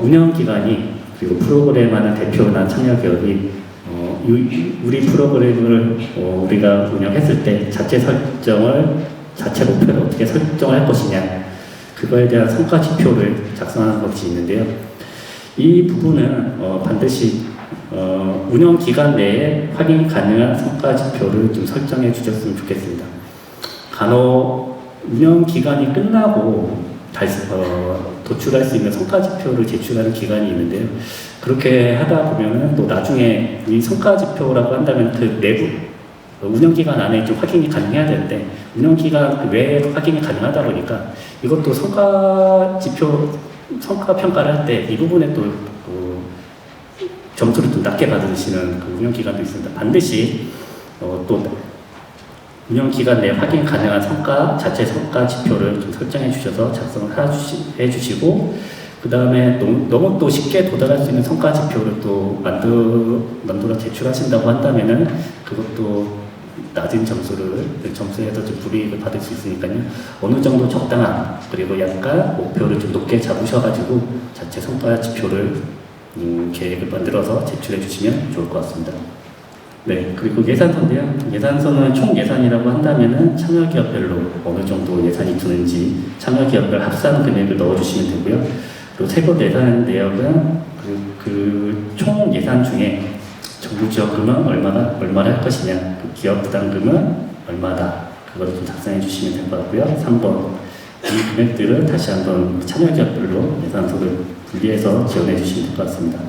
운영 기관이 그리고 프로그램 하는 대표나 참여 기업이 우리 프로그램을 우리가 운영했을 때 자체 목표를 어떻게 설정할 것이냐 그거에 대한 성과 지표를 작성하는 것이 있는데요. 이 부분은 반드시 운영 기간 내에 확인 가능한 성과 지표를 좀 설정해 주셨으면 좋겠습니다. 간혹 운영 기간이 끝나고 도출할 수 있는 성과 지표를 제출하는 기간이 있는데요. 그렇게 하다 보면은 또 나중에 이 성과 지표라고 한다면 그 내부 운영 기간 안에 좀 확인이 가능해야 되는데 운영 기간 외에 확인이 가능하다 보니까 이것도 성과 지표 성과 평가를 할 때 이 부분에 또 점수를 좀 낮게 받으시는 그 운영 기간도 있습니다. 반드시 또 운영 기간 내에 확인 가능한 자체 성과 지표를 좀 설정해 주셔서 작성을 해 주시고 그 다음에 너무 또 쉽게 도달할 수 있는 성과 지표를 또 만들어 제출하신다고 한다면은 그것도 낮은 점수에서 좀 불이익을 받을 수 있으니까요. 어느 정도 적당한 그리고 약간 목표를 좀 높게 잡으셔가지고 자체 성과 지표를 계획을 만들어서 제출해 주시면 좋을 것 같습니다. 네, 그리고 예산서인데요. 예산서는 총 예산이라고 한다면은 참여기업별로 어느 정도 예산이 드는지 참여기업별 합산 금액을 넣어주시면 되고요. 그리고 세부 예산 내역은 그 총 예산 중에 정부 지원금은 얼마를 할 것이냐, 그 기업 부담금은 얼마다 그걸 좀 작성해 주시면 될 것 같고요. 3번 이 금액들을 다시 한번 참여기업별로 예산서를 분리해서 지원해 주시면 될 것 같습니다.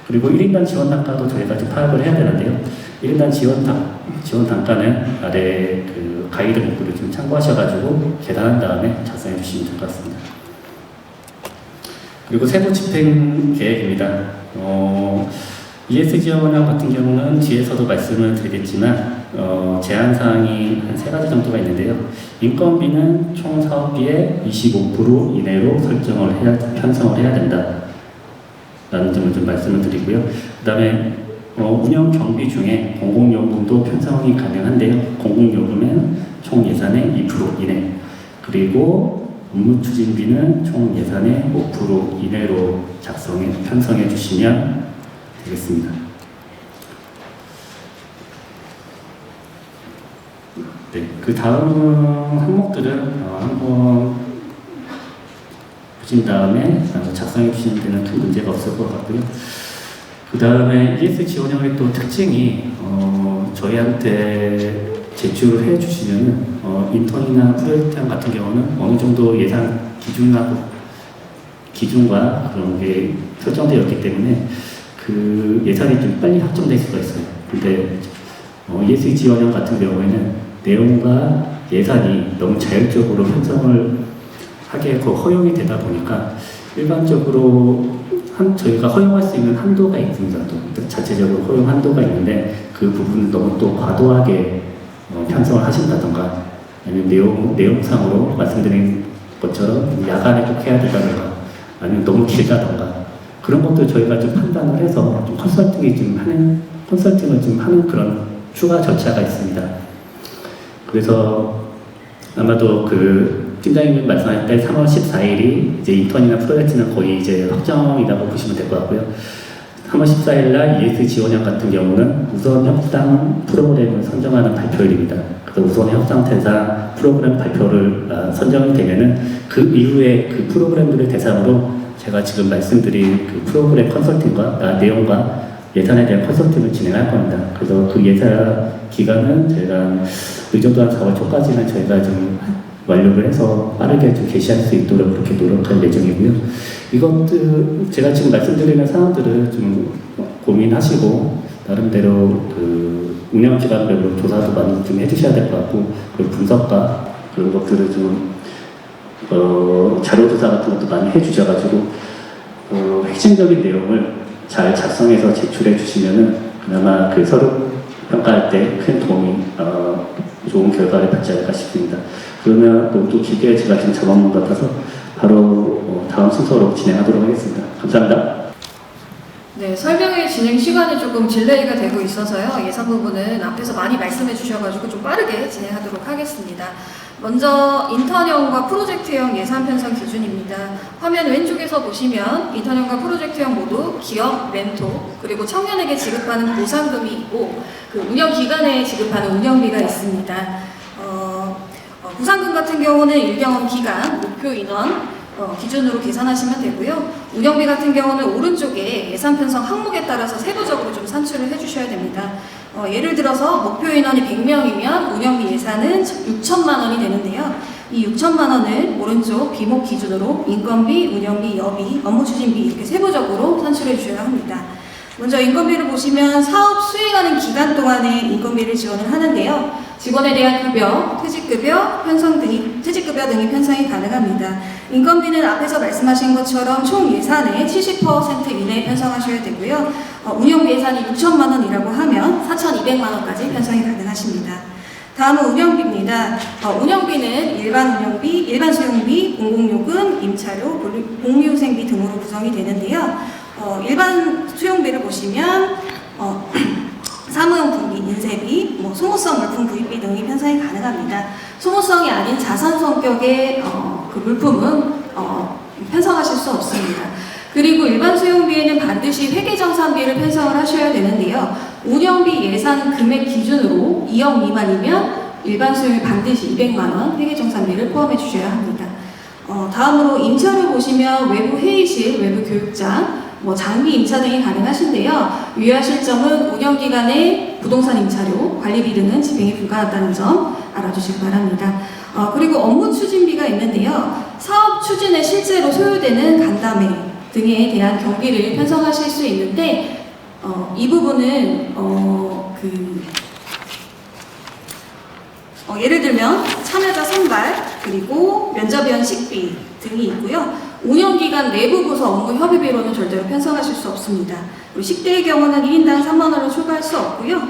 그리고 1인당 지원 단가도 저희가 좀 파악을 해야 되는데요. 1인당 지원 단가는 아래 그 가이드 문구를 좀 참고하셔가지고 계산한 다음에 작성해 주시면 될 것 같습니다. 그리고 세부 집행 계획입니다. ESG 원형 같은 경우는 뒤에서도 말씀을 드리겠지만 제한사항이 한 3가지 정도가 있는데요. 인건비는 총 사업비의 25% 이내로 편성을 해야 된다 라는 점을 좀 말씀을 드리고요. 그 다음에 운영 경비 중에 공공요금도 편성이 가능한데요. 공공요금은 총 예산의 2% 이내 그리고 업무 추진비는 총 예산의 5% 이내로 편성해 주시면 되겠습니다. 네, 그 다음 항목들은 한번 보신 다음에 작성해 주시는 데는 큰 문제가 없을 것 같고요. 그 다음에 ESG 원형의 또 특징이 저희한테 제출을 해 주시면 인턴이나 프로젝트장 같은 경우는 어느 정도 예산 기준과 그런 게 설정되어 있기 때문에 그 예산이 좀 빨리 확정될 수가 있어요. 근데 ESG 원형 같은 경우에는 내용과 예산이 너무 자율적으로 편성을 하게 허용이 되다 보니까 일반적으로 저희가 허용할 수 있는 한도가 있습니다. 또 자체적으로 허용 한도가 있는데 그 부분을 너무 또 과도하게 편성을 하신다던가 아니면 내용상으로 말씀드린 것처럼 야간에 꼭 해야 된다던가 아니면 너무 길다던가 그런 것들 저희가 좀 판단을 해서 좀 컨설팅을 좀 하는 그런 추가 절차가 있습니다. 그래서 아마도 그 팀장님이 말씀하실 때 3월 14일이 이제 인턴이나 프로젝트는 거의 이제 확정이라고 보시면 될 것 같고요. 3월 14일 날 ES 지원형 같은 경우는 우선 협상 프로그램을 선정하는 발표일입니다. 그래서 우선 협상 대상 프로그램 발표를 선정이 되면은 그 이후에 그 프로그램들을 대상으로 제가 지금 말씀드린 그 프로그램 컨설팅과 내용과 예산에 대한 컨설팅을 진행할 겁니다. 그래서 그 예산 기간은 저희가 의정도 한 4월 초까지는 저희가 좀 완료를 해서 빠르게 좀 개시할 수 있도록 그렇게 노력할 예정이고요. 이것들 제가 지금 말씀드리는 사항들을 좀 고민하시고 나름대로 그 운영 기관별로 조사도 많이 좀 해주셔야 될 것 같고 그리고 분석과 그런 것들을 좀 자료 조사 같은 것도 많이 해주셔가지고 핵심적인 내용을 잘 작성해서 제출해 주시면은 그나마 그 서류 평가할 때 큰 도움이 좋은 결과를 받지 않을까 싶습니다. 그러면 또 기계에 제가 지금 잡아먹은 것 같아서 바로 다음 순서로 진행하도록 하겠습니다. 감사합니다. 네, 설명의 진행 시간이 조금 딜레이가 되고 있어서요. 예산 부분은 앞에서 많이 말씀해 주셔가지고 좀 빠르게 진행하도록 하겠습니다. 먼저 인턴형과 프로젝트형 예산 편성 기준입니다. 화면 왼쪽에서 보시면 인턴형과 프로젝트형 모두 기업, 멘토, 그리고 청년에게 지급하는 보상금이 있고 그 운영기관에 지급하는 운영비가 있습니다. 보상금 같은 경우는 일경험 기간, 목표 인원, 기준으로 계산하시면 되고요. 운영비 같은 경우는 오른쪽에 예산 편성 항목에 따라서 세부적으로 좀 산출을 해주셔야 됩니다. 예를 들어서 목표 인원이 100명이면 운영비 예산은 6천만 원이 되는데요. 이 6천만 원을 오른쪽 비목 기준으로 인건비, 운영비, 여비, 업무 추진비 이렇게 세부적으로 산출해 주셔야 합니다. 먼저 인건비를 보시면 사업 수행하는 기간 동안에 인건비를 지원을 하는데요. 직원에 대한 급여, 퇴직급여 등이 편성이 가능합니다. 인건비는 앞에서 말씀하신 것처럼 총 예산의 70% 이내에 편성하셔야 되고요. 운영비 예산이 6천만 원이라고 하면 4,200만 원까지 편성이 가능하십니다. 다음은 운영비입니다. 운영비는 일반 운영비, 일반 수용비, 공공요금, 임차료, 복리후생비 등으로 구성이 되는데요. 일반 수용비를 보시면 사무용품비, 인쇄비, 소모성 물품 구입비 등이 편성이 가능합니다. 소모성이 아닌 자산 성격의 그 물품은 편성하실 수 없습니다. 그리고 일반 수용비에는 반드시 회계정산비를 편성을 하셔야 되는데요. 운영비 예산 금액 기준으로 2억 미만이면 일반 수용비 반드시 200만 원 회계정산비를 포함해 주셔야 합니다. 다음으로 임차료 보시면 외부 회의실, 외부 교육장, 장비 임차 등이 가능하신데요. 유의하실 점은 운영기간의 부동산 임차료, 관리비 등은 집행이 불가하다는 점 알아주시기 바랍니다. 그리고 업무 추진비가 있는데요. 사업 추진에 실제로 소요되는 간담회 등에 대한 경비를 편성하실 수 있는데 이 부분은 예를 들면 참여자 선발, 그리고 면접위원 식비 등이 있고요. 운영기간 내부 부서 업무 협의비로는 절대로 편성하실 수 없습니다. 그리고 식대의 경우는 1인당 3만 원을 초과할 수 없고요.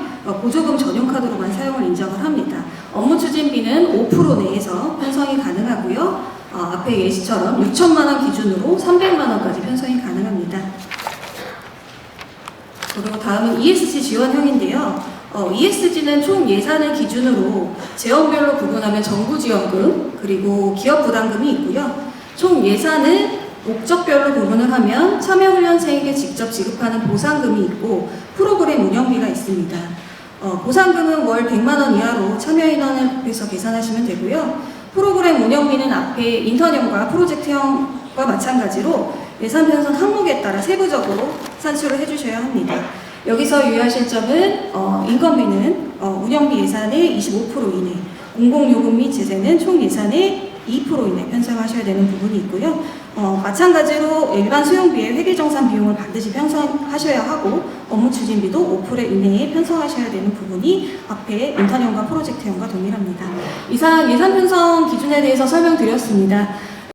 보조금 전용 카드로만 사용을 인정을 합니다. 업무 추진비는 5% 내에서 편성이 가능하고요. 앞에 예시처럼 6천만 원 기준으로 300만 원까지 편성이 가능합니다. 그리고 다음은 ESG 지원형인데요. ESG는 총 예산을 기준으로 재원별로 구분하면 정부지원금, 그리고 기업부담금이 있고요. 총 예산을 목적별로 구분을 하면 참여훈련생에게 직접 지급하는 보상금이 있고 프로그램 운영비가 있습니다. 보상금은 월 100만 원 이하로 참여인원을 곱해서 계산하시면 되고요. 프로그램 운영비는 앞에 인턴형과 프로젝트형과 마찬가지로 예산 편성 항목에 따라 세부적으로 산출을 해주셔야 합니다. 여기서 유의하실 점은 인건비는 운영비 예산의 25% 이내, 공공요금 및 제재는 총 예산의 2% 이내 편성하셔야 되는 부분이 있고요. 마찬가지로 일반 수용비의 회계정산 비용을 반드시 편성하셔야 하고 업무 추진비도 5% 이내에 편성하셔야 되는 부분이 앞에 인턴형과 프로젝트형과 동일합니다. 이상 예산 편성 기준에 대해서 설명드렸습니다.